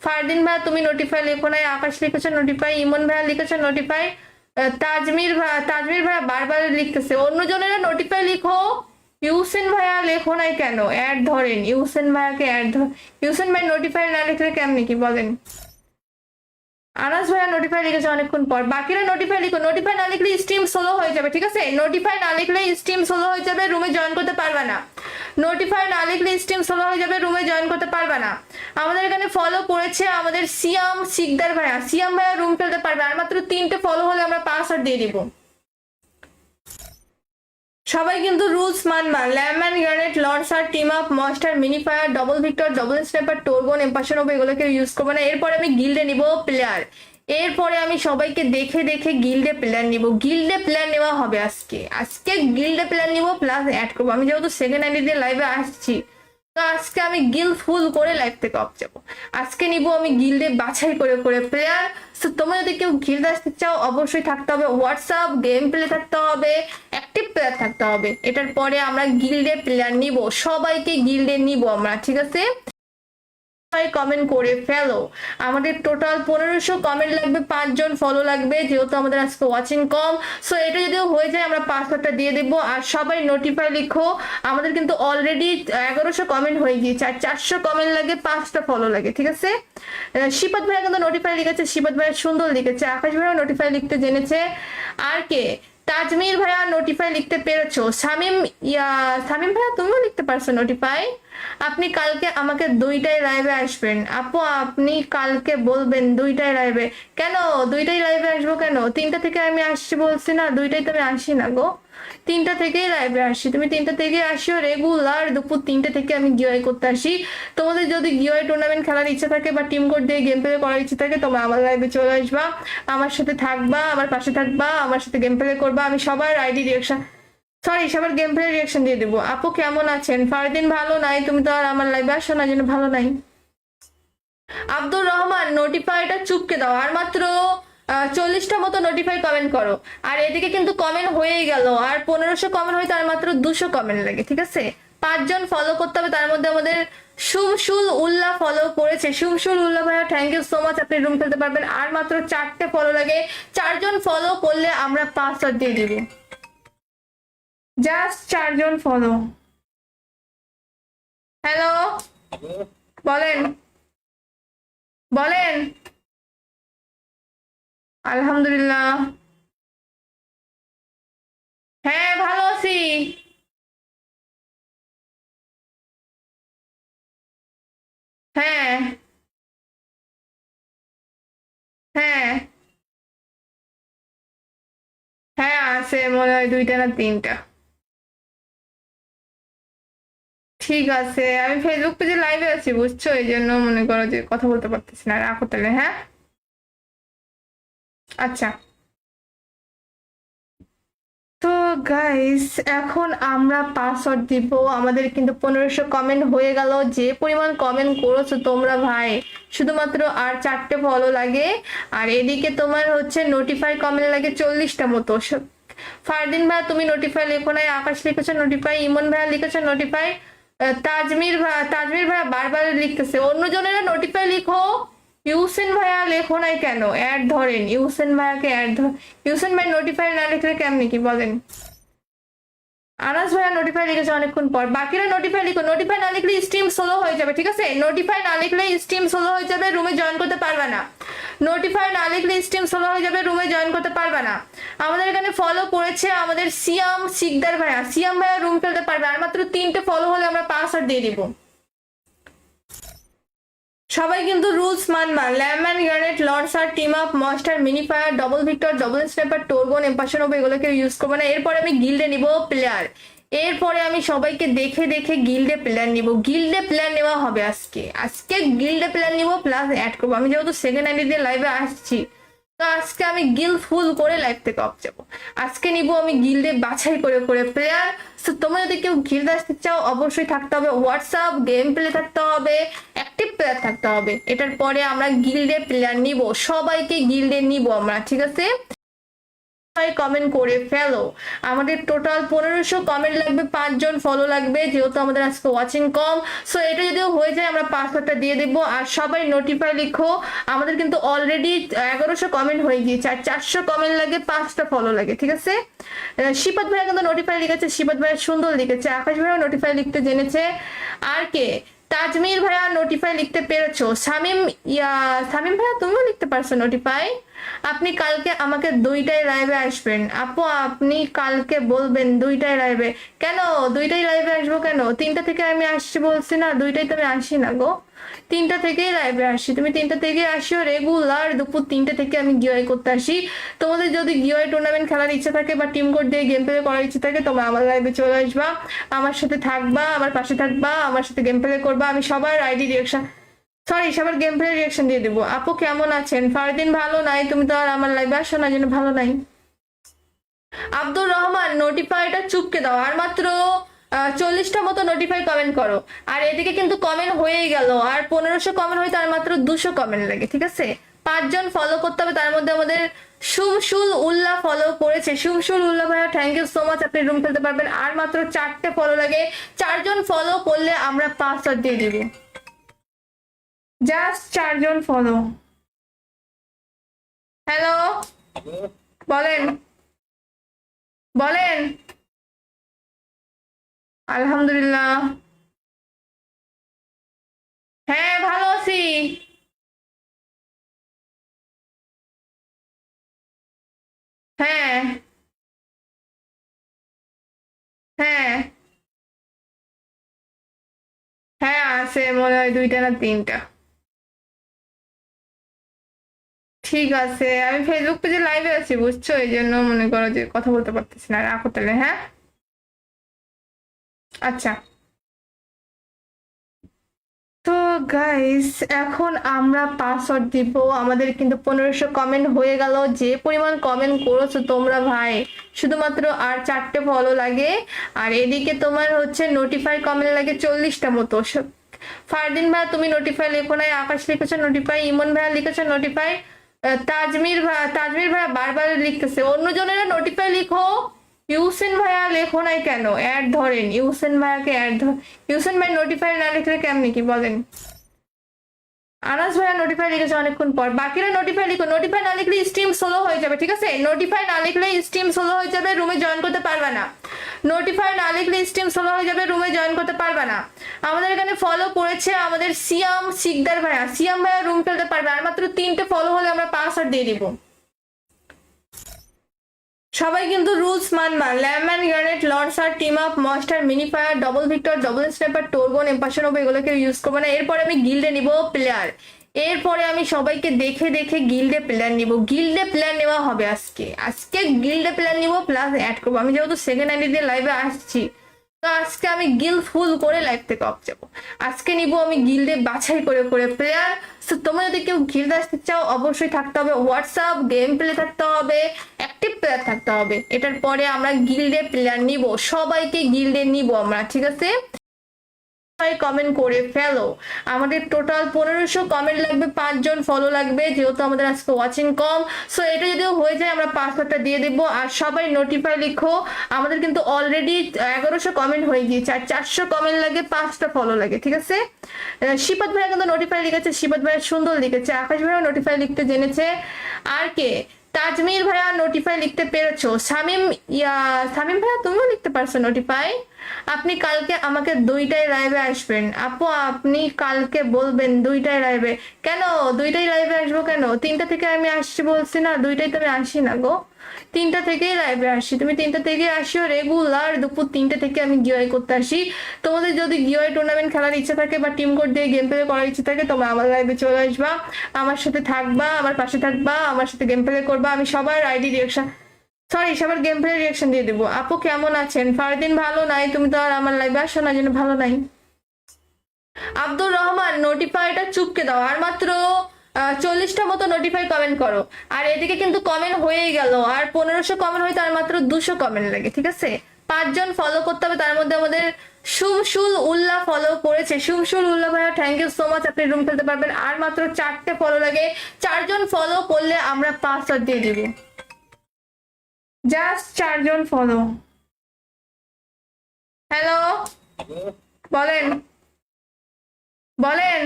ফারদিন ভাই তুমি নোটিফাই লেখো নাই, আকাশ লিখেছো নোটিফাই, ইমন ভাইয়া লিখেছো নোটিফাই, তাজমির ভাইয়া বারবার লিখতেছে। অন্যজনেরা নোটিফাই লিখো। ইউসেন ভাইয়া লেখো নাই কেন? অ্যাড ধরেন, ইউসেন ভাইয়াকে অ্যাড ধর। ইউসেন ভাই নোটিফাই না লিখলে কেমনি কি বলেন? আনাস ভাইয়া নোটিফাই লিখেছে অনেকক্ষণ পর। বাকিরা নোটিফাই লিখো। নোটিফাই না লিখলে স্ট্রিম স্লো হয়ে যাবে, ঠিক আছে? নোটিফাই না লিখলে স্ট্রিম স্লো হয়ে যাবে, রুমে জয়েন করতে পারবে না। নোটিফাই না লিখলে স্ট্রিম স্লো হয়ে যাবে, রুমে জয়েন করতে পারবে না। আমাদের এখানে ফলো করেছে আমাদের সিয়াম সিকদার ভাইয়া। সিয়াম ভাইয়া রুম খেলতে পারবে, আর মাত্র 3টে ফলো হলে আমরা পাসওয়ার্ড দিয়ে দিব। সবাই কিন্তু রুলস মানবা। ল্যামম্যান, গ্রেনেড, লঞ্চার, টিম আপ, মস্টার, mini fire, double vector, double sniper, টোরগন, এম্পাশন এগুলোকে ইউজ করবে না। এরপরে আমি গিল্ডে নিব প্লেয়ার। এরপরে আমি সবাইকে দেখে দেখে গিল্ডে প্লেয়ার নিব। গিল্ডে প্লেয়ার নেওয়া হবে আজকে। আজকে গিল্ডে প্লেয়ার নিব প্লাস অ্যাড করবো। আমি যেহেতু সেকেন্ড আইডি দিয়ে লাইভে আসছি, তো আজকে আমি গিল্ড ফুল করে লাইভ থেকে অফ যাবো। আজকে নিব আমি গিল্ডে বাছাই করে করে প্লেয়ার। তো তোমরা যদি কেউ গিল্ড আসতে চাও, অবশ্যই থাকতে হবে হোয়াটসঅ্যাপ, গেম প্লে থাকতে হবে, অ্যাক্টিভ প্লেয়ার থাকতে হবে। এটার পরে আমরা গিল্ডে প্লেয়ার নিব, সবাইকে গিল্ডে নিব আমরা, ঠিক আছে? কমেন্ট করে ফেলো। আমাদের টোটাল 1500 কমেন্ট লাগবে, 5 জন ফলো লাগবে, যেহেতু আমাদের আজকে ওয়াচিং কম। সো এটা যদি হয়ে যায় আমরা পাসওয়ার্ডটা দিয়ে দেবো। আর সবাই নোটিফাই লিখো। আমাদের কিন্তু অলরেডি 1100 কমেন্ট হয়ে গিয়েছে, আর 400 কমেন্ট লাগে, 5টা ফলো লাগে, ঠিক আছে? শিপাত ভাইয়া কিন্তু নোটিফাই লিখেছে, শিপাত ভাইয়া সুন্দর লিখেছে, আকাশ ভাইয়া নোটিফাই লিখতে জেনেছে। আর কে? তাজমির ভাইয়া নোটিফাই লিখতে পেরেছো। সামিম ভাইয়া তুমিও লিখতে পারছো নোটিফাই। আপনি কালকে আমাকে 2টায় লাইভে আসবেন আপু। আপনি কালকে বলবেন 2টায় লাইভে। কেন 2টায় লাইভে আসবো কেন? 3টা থেকে আমি আসছি বলছি না? 2টায় তো আমি আসি না গো, 3টা থেকেই লাইভে আসি। তুমি 3টা থেকে আসিও রেগুলার। দুপুর 3টে থেকে আমি গিওয়াই করতে আসি। তোমাদের যদি গিওয়াই টুর্নামেন্ট খেলার ইচ্ছা থাকে বা টিম কোড দিয়ে গেম প্লে করার ইচ্ছা থাকে, তোমরা আমার লাইভে চলে আসবা, আমার সাথে থাকবা, আমার পাশে থাকবা, আমার সাথে গেম প্লে করবা। আমি সবার আইডি রিয়াকশন, সরি সবার গেম প্লে রিয়াকশন দিয়ে দেবো। আপু কেমন আছেন? ফারদিন ভালো নাই, তুমি তো আর আমার লাইভে আসো না, জন্য ভালো নাই। আব্দুর রহমান নোটিফাইটা চুপকে দাও। আর মাত্র 40টা মতো নোটিফাই কমেন্ট করো। আর এদিকে কিন্তু কমেন্ট হয়েই গেল। আর 1500 কমেন্ট হইতে আর মাত্র 200 কমেন্ট লাগে, ঠিক আছে? 5 জন ফলো করতে হবে। তার মধ্যে আমাদের শুভশুল উল্লাহ ফলো করেছে। শুভশুল উল্লাহ ভাইয়া থ্যাংক ইউ সো মাচ, আপনি রুম খেলতে পারবেন। আর মাত্র 4টে ফলো লাগে। 4 জন ফলো করলে আমরা পাসওয়ার্ড দিয়ে দিব। জাস্ট 4 জন ফলো। হ্যালো, বলেন বলেন। আলহামদুলিল্লাহ, হ্যাঁ ভালো আছি। হ্যাঁ হ্যাঁ হ্যাঁ আছে মনে হয় 2টা না 3টা। ঠিক আছে, আমি ফেসবুক পেজে লাইভে আছি বুঝছো, এই জন্য মনে করো যে কথা বলতে পারতেছি না। রাখো তাহলে, হ্যাঁ। আচ্ছা, তো গাইস এখন আমরা পাসওয়ার্ড দিব। আমাদের কিন্তু 1500 কমেন্ট হয়ে গেল। যে পরিমাণ কমেন্ট করেছো তোমরা ভাই, শুধুমাত্র আর 4টে ফলো লাগে। আর এদিকে তোমার হচ্ছে নোটিফাই কমেন্ট লাগে 40টা মতো। ফারদিন ভাইয়া তুমি নোটিফাই লেখো নাই, আকাশ লিখেছো নোটিফাই, ইমন ভাইয়া লিখেছো নোটিফাই, তাজমির ভাইয়া বারবার লিখতেছে। অন্যজনেরা নোটিফাই লিখো। ইউসেন ভাইয়া লেখো নাই কেন? অ্যাড ধরেন, ইউসেন ভাইয়াকে অ্যাড ধর। ইউসেন ভাই নোটিফাই না লিখলে কেমনি কি বলেন? আনাস ভাইয়া নোটিফাই লিখেছে অনেকক্ষণ পর। বাকিরা নোটিফাই লিখো। নোটিফাই না লিখলে স্ট্রিম স্লো হয়ে যাবে, ঠিক আছে? নোটিফাই না লিখলে স্ট্রিম স্লো হয়ে যাবে, রুমে জয়েন করতে পারবে না। নোটিফাই না লিখলে স্ট্রিম স্লো হয়ে যাবে, রুমে জয়েন করতে পারবে না। আমাদের এখানে ফলো করেছে আমাদের সিয়াম সিকদার ভাইয়া। সিয়াম ভাইয়া রুম খেলতে পারবে, আর মাত্র 3টে ফলো হলে আমরা পাসওয়ার্ড দিয়ে দিব। সবাই কিন্তু রুলস মানবা। ল্যামম্যান, গ্রেনেড, লঞ্চার, টিম আপ, মস্টার, mini fire, double vector, double sniper, টোরগন, এম্পাশন এগুলোকে ইউজ করবো না। এরপরে আমি গিল্ডে নিব প্লেয়ার। এরপরে আমি সবাইকে দেখে দেখে গিল্ডে প্ল্যান নিব, গিল্ডে প্ল্যান নেওয়া হবে আজকে। আজকে গিল্ডে প্ল্যান নিব প্লাস অ্যাড করবো। আমি যেহেতু সেকেন্ড আইডি দিয়ে লাইভে আসছি, তো আজকে আমি গিল্ড ফুল করে লাইভ থেকে অফ যাবো। আজকে নিব আমি গিল্ডে বাছাই করে করে প্লেয়ার। তো তোমরা যদি কেউ গিল্ড আসতে চাও, অবশ্যই থাকতে হবে হোয়াটসঅ্যাপ, গেম প্লে থাকতে হবে, অ্যাক্টিভ প্লেয়ার থাকতে হবে। এটার পরে আমরা গিল্ডে প্লেয়ার নিব, সবাইকে গিল্ডে নিব আমরা, ঠিক আছে? কমেন্ট করে ফেলো। আমাদের টোটাল 1500 কমেন্ট লাগবে, 5 জন ফলো লাগবে, যেহেতু আমাদের আজকে ওয়াচিং কম। সো এটা যদিও হয়ে যায় আমরা পাসওয়ার্ডটা দিয়ে দেবো। আর সবাই নোটিফাই লিখো। আমাদের কিন্তু অলরেডি 1100 কমেন্ট হয়ে গিয়েছে, আর 400 কমেন্ট লাগে, 5টা ফলো লাগে, ঠিক আছে? শিপাত ভাইয়া কিন্তু নোটিফাই লিখেছে, শিপাত ভাইয়া সুন্দর লিখেছে, আকাশ ভাইয়া নোটিফাই লিখতে জেনেছে। আর কে? তাজমির ভাইয়া নোটিফাই লিখতে পেরেছো। শামিম ভাইয়া তুমিও লিখতে পারছো নোটিফাই। আপনি কালকে আমাকে 2টায় লাইভে আসবেন আপু, আপনি কালকে বলবেন 2টায় লাইভে। কেন 2টায় লাইভে আসবো কেন? 3টা থেকে আমি আসছি বলছি না, 2টায় তো আমি আসি না গো, 3টা থেকেই লাইভে আসি। তুমি 3টা থেকে আসিও রেগুলার, দুপুর 3টা থেকে আমি গিওয়াই করতে আসি। তোমাদের যদি গিওয়াই টুর্নামেন্ট খেলার ইচ্ছা থাকে বা টিম কোড দিয়ে গেম প্লে করার ইচ্ছা থাকে, তোমরা আমার লাইভে চলে আসবা, আমার সাথে থাকবা, আমার পাশে থাকবা, আমার সাথে গেম প্লে করবা। আমি সবার আইডি রিয়াকশন, সরি সবার গেম প্লে রিয়াকশন দিয়ে দেবো। আপু কেমন আছেন? ফারদিন ভালো নাই, তুমি তো আর আমার লাইভে আসো না, যেন ভালো নাই। আব্দুর রহমান নোটিফাইটা চুপকে দাও, আর মাত্র 40টা মতো নোটিফাই কমেন্ট করো। আর এদিকে কিন্তু কমেন্ট হয়েই গেল, আর 1500 কমেন্ট হইতে আর মাত্র 200 কমেন্ট লাগে, ঠিক আছে? 5 জন ফলো করতে হবে, তার মধ্যে আমাদের শুমশুল উল্লাহ ফলো করেছে। শুমশুল উল্লাহ ভাইয়া থ্যাংক ইউ সো মাচ, আপনি রুম খেলতে পারবেন। আর মাত্র 4টে ফলো লাগে, 4 জন ফলো করলে আমরা পাসওয়ার্ড দিয়ে দিব। জাস্ট 4 জন ফলো। হ্যালো, বলেন বলেন। আলহামদুলিল্লাহ, হ্যাঁ ভালো আছি। হ্যাঁ হ্যাঁ হ্যাঁ, আছে মনে হয় 2টা না 3টা। ঠিক আছে, আমি ফেসবুক পেজে লাইভে আছি, বুঝছো, এই জন্য মনে করো যে কথা বলতে পারতেছি না। রাখো তাহলে, হ্যাঁ? আচ্ছা, তো গাইস এখন আমরা পাসওয়ার্ড দিব। আমাদের কিন্তু 1500 কমেন্ট হয়ে গেল। যে পরিমাণ কমেন্ট করেছো তোমরা ভাই, শুধুমাত্র আর 4টে ফলো লাগে। আর এদিকে তোমার হচ্ছে নোটিফাই কমেন্ট লাগে 40টা মতো। ফারদিন ভাই তুমি নোটিফাই লেখো নাই, আকাশ লিখেছো নোটিফাই, ইমন ভাইয়া লিখেছো নোটিফাই, তাজমির ভাইয়া বারবার লিখতেছে। অন্য জনেরা নোটিফাই লিখো, ইউসেন ভাইয়া লেখো নাই কেন? অ্যাড ধরেন, ইউসেন ভাইয়াকে অ্যাড ধর। ইউসেন ভাই নোটিফাই না লিখলে কেমনি কি বলেন? আনাস ভাইয়া নোটিফাই লিখেছে অনেকক্ষণ পর, বাকিরা নোটিফাই লিখো। নোটিফাই না লিখলে স্ট্রিম স্লো হয়ে যাবে, ঠিক আছে? নোটিফাই না লিখলে স্ট্রিম স্লো হয়ে যাবে, রুমে জয়েন করতে পারবে না। নোটিফাই না লিখলে স্ট্রিম স্লো হয়ে যাবে, রুমে জয়েন করতে পারবে না। আমাদের এখানে ফলো করেছে আমাদের সিয়াম সিকদার ভাইয়া, সিয়াম ভাইয়া রুম খেলতে পারবে। আর মাত্র 3টে ফলো হলে আমরা পাসওয়ার্ড দিয়ে দিব। সবাই কিন্তু রুলস মানবা। ল্যাম্যান, গ্রেনেড, লঞ্চার, টিম আপ, মস্টার, mini fire, double vector, double sniper, টোরগন, এম্পাশন হবে, এগুলোকে ইউজ করবো না। এরপরে আমি গিল্ডে নিব প্লেয়ার। এরপরে আমি সবাইকে দেখে দেখে গিল্ডে প্ল্যান নিব, গিল্ডে প্ল্যান নেওয়া হবে আজকে। আজকে গিল্ডে প্ল্যান নিব প্লাস অ্যাড করবো। আমি যেহেতু সেকেন্ড আইডি দিয়ে লাইভে আসছি, তো আজকে আমি গিল্ড ফুল করে লাইভ থেকে অফ যাবো। আজকে নিব আমি গিল্ডে বাছাই করে করে প্লেয়ার। তো তোমরা যদি কেউ গিল্ড আসতে চাও, অবশ্যই থাকতে হবে হোয়াটসঅ্যাপ, গেম প্লে থাকতে হবে, অ্যাক্টিভ প্লেয়ার থাকতে হবে। এটার পরে আমরা গিল্ডে প্লেয়ার নিব, সবাইকে গিল্ডে নিব আমরা, ঠিক আছে? কমেন্ট করে ফেলো। আমাদের টোটাল 1500 কমেন্ট লাগবে, 5 জন ফলো লাগবে, যেহেতু আমাদের আজকে ওয়াচিং কম। সো এটা যদিও হয়ে যায় আমরা পাসওয়ার্ডটা দিয়ে দেবো। আর সবাই নোটিফাই লিখো। আমাদের কিন্তু অলরেডি 1100 কমেন্ট হয়ে গিয়েছে, আর 400 কমেন্ট লাগে, 5টা ফলো লাগে, ঠিক আছে? শিপাত ভাইয়া কিন্তু নোটিফাই লিখেছে, শিপাত ভাইয়া সুন্দর লিখেছে, আকাশ ভাইয়া নোটিফাই লিখতে জেনেছে। আর কে? তাজমির ভাইয়া নোটিফাই লিখতে পেরেছো। শামিম ভাইয়া তুমিও লিখতে পারছো নোটিফাই। আপনি কালকে আমাকে 2টায় লাইভে আসবেন আপু, আপনি কালকে বলবেন 2টায় লাইভে। কেন 2টায় লাইভে আসবো কেন? 3টা থেকে আমি আসছি বলছি না, 2টায় তো আমি আসি না গো, 3টা থেকেই লাইভে আসি। তুমি 3টা থেকে আসিও রেগুলার, দুপুর 3টা থেকে আমি গিওয়াই করতে আসি। তোমাদের যদি গিওয়াই টুর্নামেন্ট খেলার ইচ্ছা থাকে বা টিম কোড দিয়ে গেম প্লে করার ইচ্ছা থাকে, তোমরা আমার লাইভে চলে আসবা, আমার সাথে থাকবা, আমার পাশে থাকবা, আমার সাথে গেম প্লে করবা। আমি সবার আইডি রিয়াকশন, সরি, সবার গেম প্লে রিয়াকশন দিয়ে দেবো। আপু কেমন আছেন? ফারদিন ভালো নাই, তুমি তো আর আমার লাইভে আসো না, জন্য ভালো নাই। আব্দুর রহমান নোটিফাইটা চুপকে দাও, আর মাত্র 40টা মতো নোটিফাই কমেন্ট করো। আর এদিকে কিন্তু কমেন্ট হয়েই গেল, আর 1500 কমেন্ট হইতে আর মাত্র 200 কমেন্ট লাগে, ঠিক আছে? 5জন ফলো করতে হবে, তার মধ্যে আমাদের শুভশুল উল্লাহ ফলো করেছে। শুভশুল উল্লাহ ভাইয়া থ্যাংক ইউ সো মাচ, আপনি রুম খেলতে পারবেন। আর মাত্র 4টে ফলো লাগে, 4জন ফলো করলে আমরা 5 দিয়ে দিব। Just 4জন follow. হ্যালো, বলেন বলেন।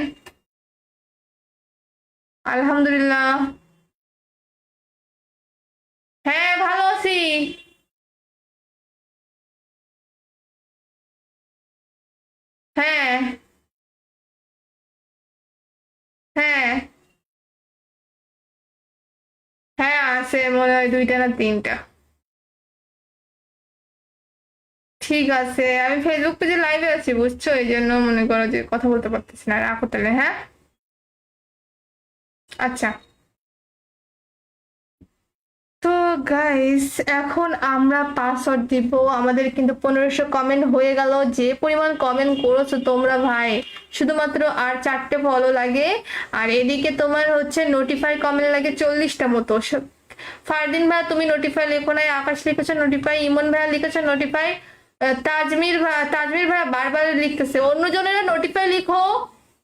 আলহামদুলিল্লাহ, হ্যাঁ ভালো আছি। হ্যাঁ হ্যাঁ হ্যাঁ, আছে মনে হয় 2টা না 3টা। ঠিক আছে, আমি ফেসবুক পেজে লাইভে আছি, বুঝছো? এই জন্য মনে করো যে কথা বলতে পারতেছি না। রাখো তাহলে, হ্যাঁ? আচ্ছা, তো গাইস এখন আমরা পাসওয়ার্ড দিব। আমাদের কিন্তু 1500 কমেন্ট হয়ে গেল। যে পরিমাণ কমেন্ট করেছো তোমরা ভাই, শুধুমাত্র আর 4টে ফলো লাগে। আর এদিকে তোমার হচ্ছে নোটিফাই কমেন্ট লাগে 40টা মতো। ফারদিন ভাই তুমি নোটিফাই লেখো নাই, আকাশ লিখেছো নোটিফাই, ইমন ভাইয়া লিখেছো নোটিফাই, তাজমির ভাইয়া বারবার লিখতেছে। অন্যজনেরা নোটিফাই লিখো,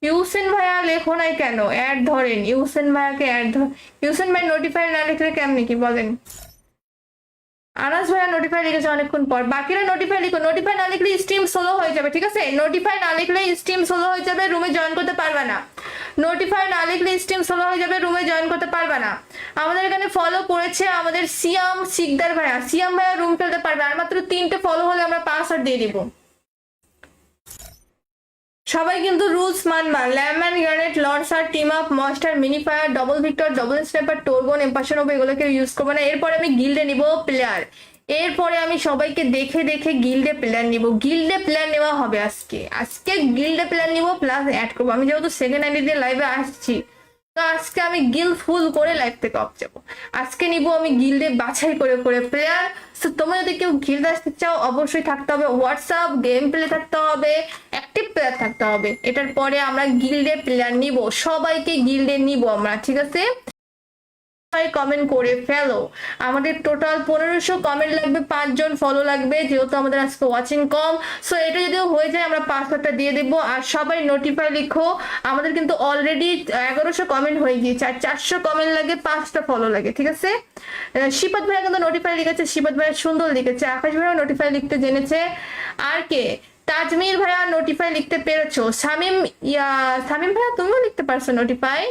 ইউসেন ভাইয়া লেখো নাই কেন? অ্যাড ধরেন, ইউসেন ভাইয়াকে অ্যাড ধর। ইউসেন ভাই নোটিফাই না লিখলে কেমনি কি বলেন? আনাস ভাইয়া নোটিফাই লিখেছে অনেকক্ষণ পর। বাকিরা নোটিফাই লিখো, নোটিফাই না লিখলে স্ট্রিম স্লো হয়ে যাবে, ঠিক আছে? নোটিফাই না লিখলে স্ট্রিম স্লো হয়ে যাবে, রুমে জয়েন করতে পারবে না। নোটিফাই না লিখলে স্ট্রিম স্লো হয়ে যাবে, রুমে জয়েন করতে পারবে না। আমাদের এখানে ফলো করেছে আমাদের সিয়াম সিকদার ভাইয়া। সিয়াম ভাইয়া রুম খেলতে পারবে, আর মাত্র 3টে ফলো হলে আমরা পাসওয়ার্ড দিয়ে দিব। সবাই কিন্তু রুলস মানবা। ল্যামম্যান, গ্রেনেড, লঞ্চার, টিম আপ, মস্টার, mini fire, double vector, double sniper, টোরগন, এম্পাশন হবে, এগুলোকে ইউজ করবো না। এরপরে আমি গিল্ডে নিব প্লেয়ার। এরপরে আমি সবাইকে দেখে দেখে গিল্ডে প্লেয়ার নিব। গিল্ডে প্লেয়ার নেওয়া হবে আজকে। আজকে গিল্ডে প্লেয়ার নিব প্লাস অ্যাড করবো। আমি যেহেতু সেকেন্ড আইডি দিয়ে লাইভে আসছি, তো আজকে আমি গিল্ড ফুল করে লাইভ থেকে অফ যাবো। আজকে নিব আমি গিল্ডে বাছাই করে করে প্লেয়ার। তো তোমরা যদি কেউ গিল্ড আসতে চাও, অবশ্যই থাকতে হবে হোয়াটসঅ্যাপ, গেম প্লে থাকতে হবে, অ্যাক্টিভ প্লেয়ার থাকতে হবে। এটার পরে আমরা গিল্ডে প্লেয়ার নিব, সবাইকে গিল্ডে নিব আমরা, ঠিক আছে? কমেন্ট করে ফেলো। আমাদের টোটাল 1500 কমেন্ট লাগবে, 5জন ফলো লাগবে, যেহেতু আমাদের আজকে ওয়াচিং কম। সো এটা যদি হয়ে যায় আমরা পাসওয়ার্ডটা দিয়ে দেবো। আর সবাই নোটিফাই লিখো। আমাদের কিন্তু অলরেডি 1100 কমেন্ট হয়ে গিয়েছে, আর 400 কমেন্ট লাগে, 5টা ফলো লাগে, ঠিক আছে? শিপাত ভাইয়া কিন্তু নোটিফাই লিখেছে, শিপাত ভাইয়া সুন্দর লিখেছে। আকাশ ভাইয়া নোটিফাই লিখতে জেনেছে। আর কে? তাজমির ভাইয়া নোটিফাই লিখতে পেরেছো। শামিম ভাইয়া তুমিও লিখতে পারছো নোটিফাই।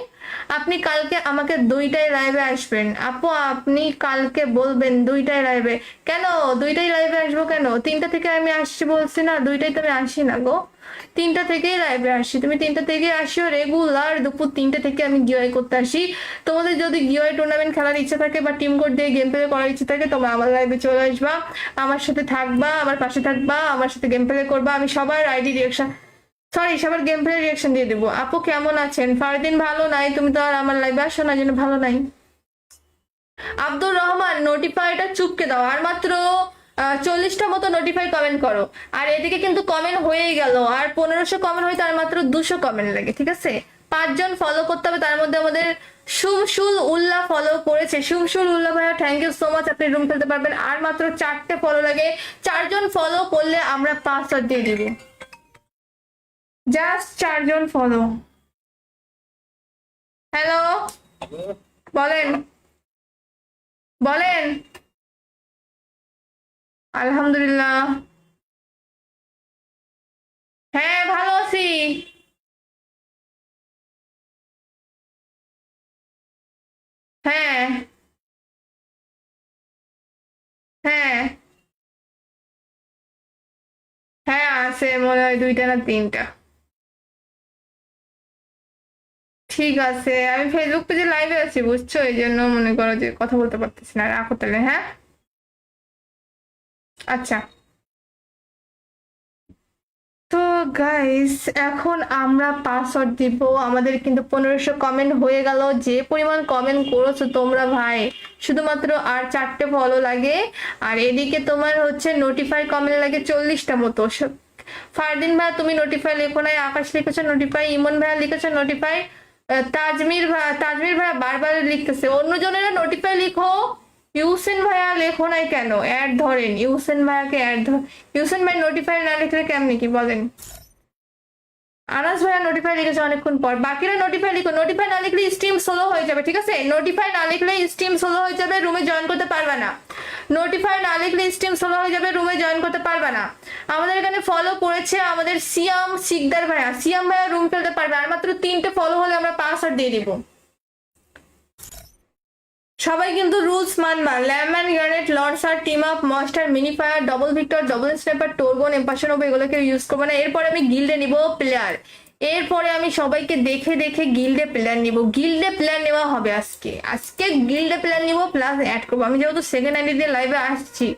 আপনি কালকে আমাকে 2টায় লাইভে আসবেন আপু, আপনি কালকে বলবেন 2টায় লাইভে। কেন 2টায় লাইভে আসবো কেন? 3টা থেকে আমি আসছি বলছি না? 2টায় তো আমি আসি না গো, 3টা থেকেই লাইভে আসি। তুমি 3টা থেকে আসিও রেগুলার, দুপুর 3টে থেকে আমি গিওয়াই করতে আসি। তোমাদের যদি গিওয়াই টুর্নামেন্ট খেলার ইচ্ছা থাকে বা টিম কোড দিয়ে গেম প্লে করার ইচ্ছা থাকে, তোমরা আমার লাইভে চলে আসবা, আমার সাথে থাকবা, আমার পাশে থাকবা, আমার সাথে গেম প্লে করবা। আমি সবার আইডি রিয়াকশন, সরি, সবার গেম প্লে রিয়াকশন দিয়ে দেবো। আপু কেমন আছেন? ফারদিন ভালো নাই, তুমি তো আর আমার লাইভে আসো না, জন্য ভালো নাই। আব্দুর রহমান নোটিফাইটা চুপকে দাও, আর মাত্র 40টা মতো নোটিফাই কমেন্ট করো। আর এদিকে কিন্তু কমেন্ট হয়েই গেল, আর 1500 কমেন্ট হইতে আর মাত্র 200 কমেন্ট লাগে, ঠিক আছে? 5জন ফলো করতে হবে, তার মধ্যে আমাদের শুভশুল উল্লাহ ফলো করেছে। শুভশুল উল্লাহ ভাইয়া থ্যাংক ইউ সো মাচ, আপনি রুম খেলতে পারবেন। আর মাত্র 4টে ফলো লাগে, 4জন ফলো করলে আমরা পাসওয়ার্ড দিয়ে দিব। Just 4জন follow. হ্যালো, বলেন বলেন। আলহামদুলিল্লাহ, হ্যাঁ ভালো আছি। হ্যাঁ হ্যাঁ হ্যাঁ, আছে মনে হয় 2টা না 3টা। ঠিক আছে, আমি ফেসবুক পেজে লাইভে আছি, বুঝছো? এই জন্য মনে করো যে কথা বলতে পারতেছি না। রাখো তাহলে, হ্যাঁ? আচ্ছা, তো গাইস এখন আমরা পাসওয়ার্ড দিব। আমাদের কিন্তু 1500 কমেন্ট হয়ে গেল। যে পরিমাণ কমেন্ট করেছো তোমরা ভাই, শুধুমাত্র আর 4টে ফলো লাগে। আর এদিকে তোমার হচ্ছে নোটিফাই কমেন্ট লাগে 40টা মতো। ফারদিন ভাই তুমি নোটিফাই লেখো নাই, আকাশ লিখেছো নোটিফাই, ইমন ভাইয়া লিখেছো নোটিফাই, তাজমির ভাইয়া বারবার লিখতেছে। অন্যজনেরা নোটিফাই লিখো, ইউসেন ভাইয়া লেখো নাই কেন? অ্যাড ধরেন ইউসেন ভাইয়াকে, ইউসেন ভাই নোটিফাই না লিখলে কেমনি কি বলেন? আনাস ভাইয়া নোটিফাই লিখেছে অনেকক্ষণ পর। বাকিরা নোটিফাই লিখো। নোটিফাই না লিখলে স্ট্রিম স্লো হয়ে যাবে, ঠিক আছে? নোটিফাই না লিখলে স্ট্রিম স্লো হয়ে যাবে, রুমে জয়েন করতে পারবে না। নোটিফাই না লিখলে স্ট্রিম স্লো হয়ে যাবে, রুমে জয়েন করতে পারবে না। আমাদের এখানে ফলো করেছে আমাদের সিয়াম শিকদার ভাইয়া। সিয়াম ভাইয়া রুম ফেলতে পারবে, আর মাত্র 3টে ফলো হলে আমরা পাসওয়ার্ড দিয়ে দিব। সবাই কিন্তু রুলস মানবা। ল্যাম্যান, গ্রেনেড, লঞ্চার, টিম আপ, মস্টার, mini fire, double vector, double sniper, টোরগন, এম্পাশন এগুলোকে ইউজ করবো না। এরপরে আমি গিল্ডে নিব প্লেয়ার। এরপরে আমি সবাইকে দেখে দেখে গিল্ডে প্লেয়ার নিব। গিল্ডে প্লেয়ার নেওয়া হবে আজকে গিল্ডে প্লেয়ার নিব, প্লাস অ্যাড করবো। আমি যেহেতু সেকেন্ড আইডি দিয়ে লাইভে আসছি,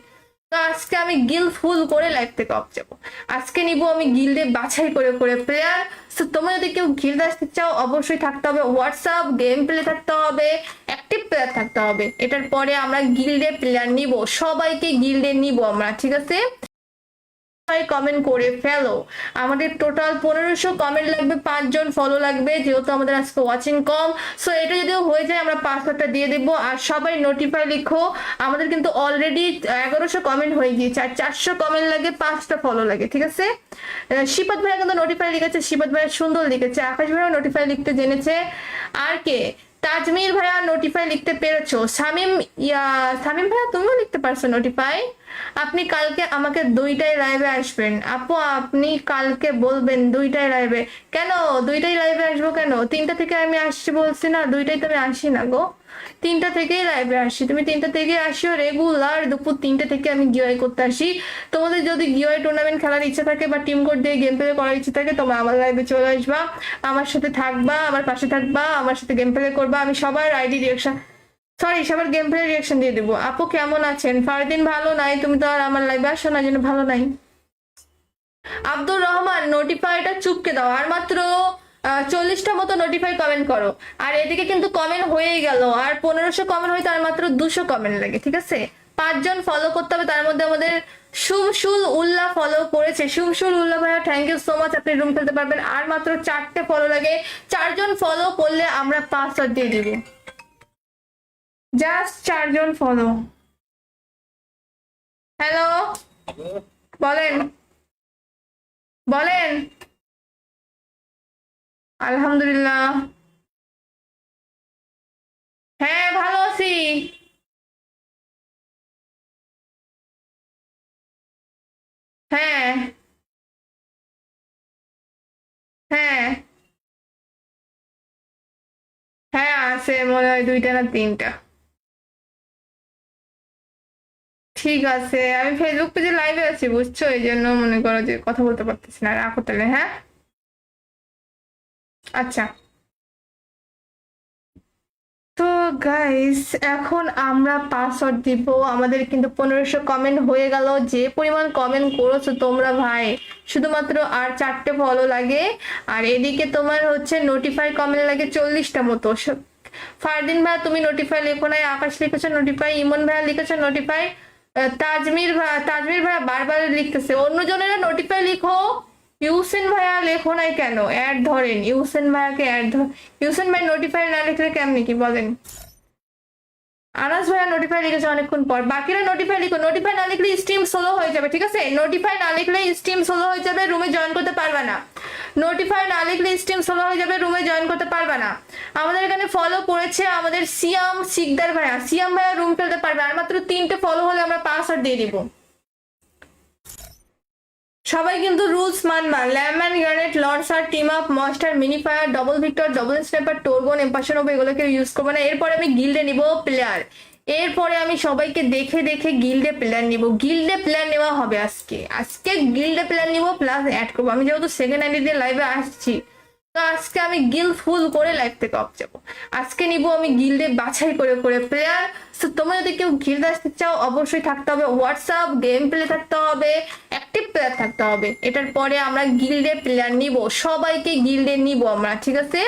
তো আজকে আমি গিল্ড ফুল করে লাইভ থেকে অফ যাবো। আজকে নিব আমি গিল্ডে বাছাই করে করে প্লেয়ার। তো তোমরা যদি কেউ গিল্ড আসতে চাও, অবশ্যই থাকতে হবে হোয়াটসঅ্যাপ, গেম প্লে থাকতে হবে, অ্যাক্টিভ প্লেয়ার থাকতে হবে। এটার পরে আমরা গিল্ডে প্লেয়ার নিব, সবাইকে গিল্ডে নিব আমরা, ঠিক আছে? কমেন্ট করে ফেলো। আমাদের টোটাল 1500 কমেন্ট লাগবে, 5 জন ফলো লাগবে, যেহেতু আমাদের আজকে ওয়াচিং কম। সো এটা যদিও হয়ে যায় আমরা পাসওয়ার্ডটা দিয়ে দেবো। আর সবাই নোটিফাই লিখো। আমাদের কিন্তু অলরেডি 1100 কমেন্ট হয়ে গিয়েছে, আর 400 কমেন্ট লাগে, 5টা ফলো লাগে, ঠিক আছে? শিপাত ভাইয়া কিন্তু নোটিফাই লিখেছে, শিপাত ভাইয়া সুন্দর লিখেছে। আকাশ ভাইয়া নোটিফাই লিখতে জেনেছে। আর কে? তাজমির ভাইয়া নোটিফাই লিখতে পেরেছো। শামিম ভাইয়া তুমিও লিখতে পারছো নোটিফাই। আপনি কালকে আমাকে 2টায় লাইভে আসবেন আপু, আপনি কালকে বলবেন 2টায় লাইভে। কেন 2টায় লাইভে আসবো কেন? 3টা থেকে আমি আসছি বলছি না? 2টায় তো আমি আসি না গো, 3টা থেকেই লাইভে আসি। তুমি 3টা থেকে আসিও রেগুলার, দুপুর 3টা থেকে আমি গিওয়াই করতে আসি। তোমাদের যদি গিওয়াই টুর্নামেন্ট খেলার ইচ্ছা থাকে বা টিম কোড দিয়ে গেম প্লে করার ইচ্ছা থাকে, তোমরা আমার লাইভে চলে আসবা, আমার সাথে থাকবা, আমার পাশে থাকবা, আমার সাথে গেম প্লে করবা। আমি সবার আইডি রিয়াকশন, সবার গেম প্লে রিয়াকশন দিয়ে দেবো। আপু কেমন আছেন? ফারদিন ভালো নাই, তুমি তো আর আমার লাইভে আসো না, জন্য ভালো নাই। আব্দুর রহমান নোটিফাইটা চুপকে দাও। আর মাত্র 40টা মতো নোটিফাই কমেন্ট করো। আর এদিকে কিন্তু কমেন্ট হয়েই গেল, আর 1500 কমেন্ট হইতে আর মাত্র 200 কমেন্ট লাগে, ঠিক আছে? 5 জন ফলো করতে হবে। তার মধ্যে আমাদের সুমসুল উল্লাহ ফলো করেছে। সুমসুল উল্লাহ ভাইয়া থ্যাংক ইউ সো মাচ, আপনি রুম ফেলতে পারবেন। আর মাত্র 4টে ফলো লাগে, 4 জন ফলো করলে আমরা পাসওয়ার্ড দিয়ে দিব। জাস্ট 4 জন ফলো। হ্যালো, বলেন বলেন। আলহামদুলিল্লাহ, হ্যাঁ ভালো আছি। হ্যাঁ হ্যাঁ হ্যাঁ আছে মনে হয় 2টা না 3টা। ঠিক আছে, আমি ফেসবুক পেজে লাইভে আছি, বুঝছো? এই জন্য মনে করো যে কথা বলতে পারতেছি না। রাখো তাহলে, হ্যাঁ? আচ্ছা। তো গাইস এখন আমরা পাসওয়ার্ড দিব। আমাদের কিন্তু 1500 কমেন্ট হয়ে গেল। যে পরিমাণ কমেন্ট করেছো তোমরা ভাই, শুধুমাত্র আর 4টে ফলো লাগে। আর এদিকে তোমার হচ্ছে নোটিফাই কমেন্ট লাগে 40টা মতো। ফারদিন ভাইয়া তুমি নোটিফাই লেখো নাই, আকাশ লিখেছো নোটিফাই, ইমন ভাইয়া লিখেছো নোটিফাই, তাজমির ভাইয়া বারবার লিখতেছে। অন্যজনেরা নোটিফাই লিখো, ইউসেন ভাইয়া লেখো নাই কেন? অ্যাড ধরেন ইউসেন ভাইয়াকে, ইউসেন ভাই নোটিফাই না লিখলে কেমনি কি বলেন? আনাস ভাইয়া নোটিফাই লিখেছে অনেকক্ষণ পর। বাকিরা নোটিফাই লিখো। নোটিফাই না লিখলে স্ট্রিম স্লো হয়ে যাবে, ঠিক আছে? নোটিফাই না লিখলে স্ট্রিম স্লো হয়ে যাবে, রুমে জয়েন করতে পারবে না। নোটিফাই না লিখলে স্ট্রিম স্লো হয়ে যাবে, রুমে জয়েন করতে পারবে না। আমাদের এখানে ফলো করেছে আমাদের সিয়াম শিকদার ভাইয়া। সিয়াম ভাইয়া রুম ফেলতে পারবে, আর মাত্র 3টে ফলো হলে আমরা পাসওয়ার্ড দিয়ে দিব। সবাই কিন্তু রুলস মানবা। ল্যাম্যান, গ্রেনেড, লঞ্চার, টিম আপ, মস্টার, mini fire, double vector, double sniper, টোরগন, এম্পাশন এগুলোকে ইউজ করবো না। এরপরে আমি গিল্ডে নিব প্লেয়ার। এরপরে আমি সবাইকে দেখে দেখে গিল্ডে প্লেয়ার নিব। গিল্ডে প্লেয়ার নেওয়া হবে আজকে গিল্ডে প্লেয়ার নিব, প্লাস অ্যাড করবো। আমি যেহেতু সেকেন্ড আইডি দিয়ে লাইভে আসছি, তো আজকে আমি গিল্ড ফুল করে লাইভ থেকে অফ যাবো। আজকে নিব আমি গিল্ডে বাছাই করে করে প্লেয়ার। তো তোমরা যদি কেউ গিল্ড আসতে চাও, অবশ্যই থাকতে হবে হোয়াটসঅ্যাপ, গেম প্লে থাকতে হবে, অ্যাক্টিভ প্লেয়ার থাকতে হবে। এটার পরে আমরা গিল্ডে প্লেয়ার নিব, সবাইকে গিল্ডে নিব আমরা, ঠিক আছে?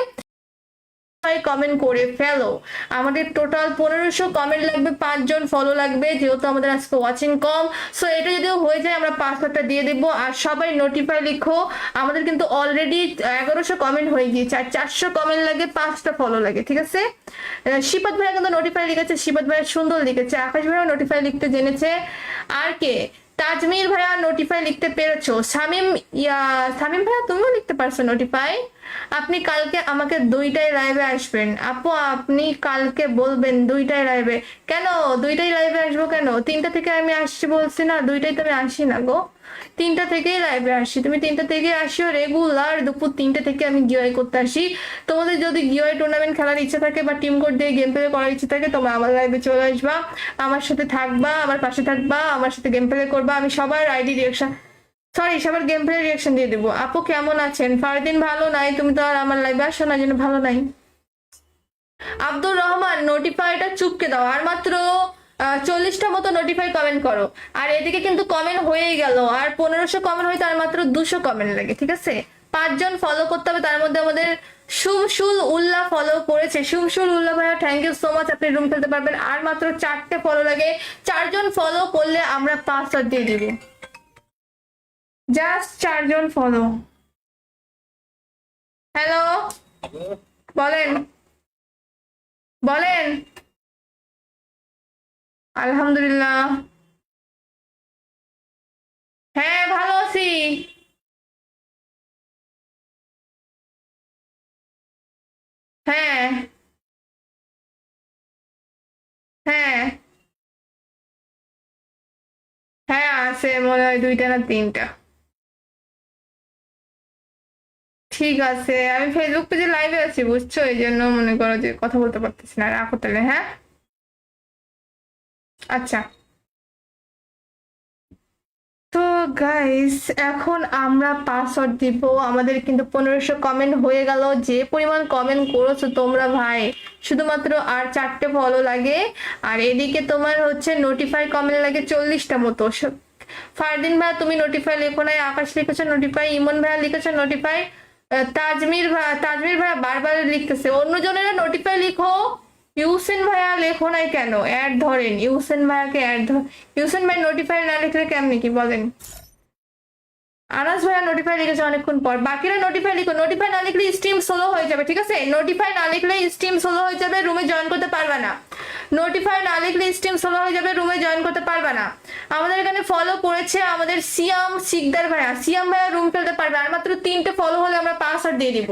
কমেন্ট করে ফেলো। আমাদের টোটাল 1500 কমেন্ট লাগবে, 5 জন ফলো লাগবে, যেহেতু আমাদের আজকে ওয়াচিং কম। সো এটা যদিও হয়ে যায় আমরা পাসওয়ার্ডটা দিয়ে দেবো। আর সবাই নোটিফাই লিখো। আমাদের কিন্তু অলরেডি 1100 কমেন্ট হয়ে গিয়েছে, আর 400 কমেন্ট লাগে, 5টা ফলো লাগে, ঠিক আছে? শিপাত ভাইয়া কিন্তু নোটিফাই লিখেছে, শিপাত ভাইয়া সুন্দর লিখেছে, আকাশ ভাইয়া নোটিফাই লিখতে জেনেছে। আর কে? তাজমির ভাইয়া নোটিফাই লিখতে পেরেছো। শামিম ভাইয়া তুমিও লিখতে পারছো নোটিফাই। আপনি কালকে আমাকে 2টায় লাইভে আসবেন আপু, আপনি কালকে বলবেন 2টায় লাইভে। কেন 2টায় লাইভে আসবো কেন? 3টা থেকে আমি আসছি বলছি না, 2টায় তো আমি আসি না গো, 3টা থেকেই লাইভে আসি। তুমি 3টা থেকে আসিও রেগুলার, দুপুর 3টে থেকে আমি গিওয়াই করতে আসি। তোমাদের যদি গিওয়াই টুর্নামেন্ট খেলার ইচ্ছা থাকে বা টিম কোড দিয়ে গেম প্লে করার ইচ্ছা থাকে, তোমরা আমার লাইভে চলে আসবা, আমার সাথে থাকবা, আমার পাশে থাকবা, আমার সাথে গেম প্লে করবা। আমি সবার আইডি রিয়াকশন, সরি সবার গেম প্লে রিয়াকশন দিয়ে দেবো। আপু কেমন আছেন? ফারদিন ভালো নাই, তুমি তো আর আমার লাইভে আসো না, জন্য ভালো নাই। আব্দুর রহমান নোটিফাইটা চুপকে দাও, আর মাত্র 40টা মতো নোটিফাই কমেন্ট করো। আর এদিকে কিন্তু কমেন্ট হয়েই গেল, আর 1500 কমেন্ট হইতে আর মাত্র 200 কমেন্ট লাগে, ঠিক আছে? 5 জন ফলো করতে হবে, তার মধ্যে আমাদের শুভশুল উল্লাহ ফলো করেছে। শুভশুল উল্লাহ ভাইয়া থ্যাংক ইউ সো মাচ, আপনি রুম খেলতে পারবেন। আর মাত্র 4টে ফলো লাগে, 4 জন ফলো করলে আমরা পাসওয়ার্ড দিয়ে দিব। জাস্ট 4 জন ফলো। হ্যালো, বলেন বলেন। আলহামদুলিল্লাহ, হ্যাঁ ভালো আছি। হ্যাঁ হ্যাঁ হ্যাঁ, আছে মনে হয় 2টা না 3টা। ঠিক আছে, আমি ফেসবুক পেজে লাইভে আছি বুঝছো, এই জন্য মনে করো যে কথা বলতে পারতেছি না। রাখো তাহলে, হ্যাঁ আচ্ছা। তো গাইস, এখন আমরা পাসওয়ার্ড দিব। আমাদের কিন্তু 1500 কমেন্ট হয়ে গেল। যে পরিমাণ কমেন্ট করেছো তোমরা ভাই, শুধুমাত্র আর 4টে ফলো লাগে। আর এদিকে তোমার হচ্ছে নোটিফাই কমেন্ট লাগে 40টা মতো। ফারদিন ভাইয়া তুমি নোটিফাই লেখো নাই, আকাশ লিখেছো নোটিফাই, ইমন ভাইয়া লিখেছো নোটিফাই, তাজমির ভাইয়া বারবার লিখতেছে। অন্যজনেরা নোটিফাই লিখো, ইউসেন ভাইয়া লেখো নাই কেন? অ্যাড ধরেন, ইউসেন ভাইয়াকে অ্যাড ধর। ইউসেন ভাই নোটিফাই না লিখলে কেমনি কি বলেন? আনাস ভাইয়া নোটিফাই লিখেছে অনেকক্ষণ পর। বাকিরা নোটিফাই লিখো, নোটিফাই না লিখলে স্ট্রিম স্লো হয়ে যাবে, ঠিক আছে? নোটিফাই না লিখলে স্ট্রিম স্লো হয়ে যাবে, রুমে জয়েন করতে পারবে না। নোটিফাই না লিখলে স্ট্রিম স্লো হয়ে যাবে, রুমে জয়েন করতে পারবে না। আমাদের এখানে ফলো করেছে আমাদের সিয়াম সিকদার ভাইয়া, সিয়াম ভাইয়া রুম খেলতে পারবে। আর মাত্র 3টে ফলো হলে আমরা পাসওয়ার্ড দিয়ে দিব।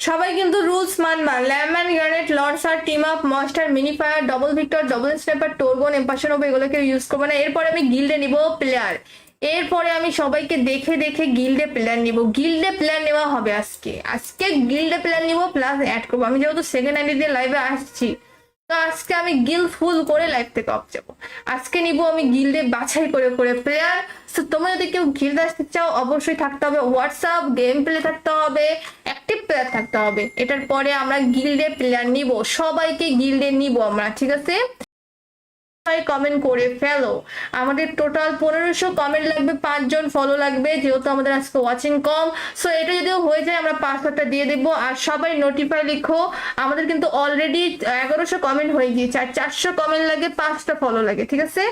সবাই কিন্তু রুলস মানবা। ল্যামম্যান, গ্রেনেড, লঞ্চার, টিম আপ, মস্টার, mini fire, double vector, double sniper, টোরগন, এম্পাশন হবে, এগুলোকে ইউজ করবো না। এরপরে আমি গিল্ডে নিব প্লেয়ার। এরপরে আমি সবাইকে দেখে দেখে গিল্ডে প্লেয়ার নিব। গিল্ডে প্লেয়ার নেওয়া হবে আজকে। আজকে গিল্ডে প্লেয়ার নিব প্লাস অ্যাড করবো। আমি যেহেতু সেকেন্ড আইডি দিয়ে লাইভে আসছি, তো আজকে আমি গিল্ড ফুল করে লাইভ থেকে অফ যাবো। আজকে নিব আমি গিল্ডে বাছাই করে করে প্লেয়ার। তো তোমরা যদি কেউ গিল্ড আসতে চাও, অবশ্যই থাকতে হবে হোয়াটসঅ্যাপ, গেম প্লে থাকতে হবে, অ্যাক্টিভ প্লেয়ার থাকতে হবে। এটার পরে আমরা গিল্ডে প্লেয়ার নিব, সবাইকে গিল্ডে নিব আমরা, ঠিক আছে? কমেন্ট করে ফেলো। আমাদের টোটাল 1500 কমেন্ট লাগবে, 5 জন ফলো লাগবে, যেহেতু আমাদের আজকে ওয়াচিং কম। সো এটা যদিও হয়ে যায় আমরা পাসওয়ার্ডটা দিয়ে দেবো। আর সবাই নোটিফাই লিখো। আমাদের কিন্তু অলরেডি 1100 কমেন্ট হয়ে গিয়েছে, আর 400 কমেন্ট লাগে, 5টা ফলো লাগে, ঠিক আছে?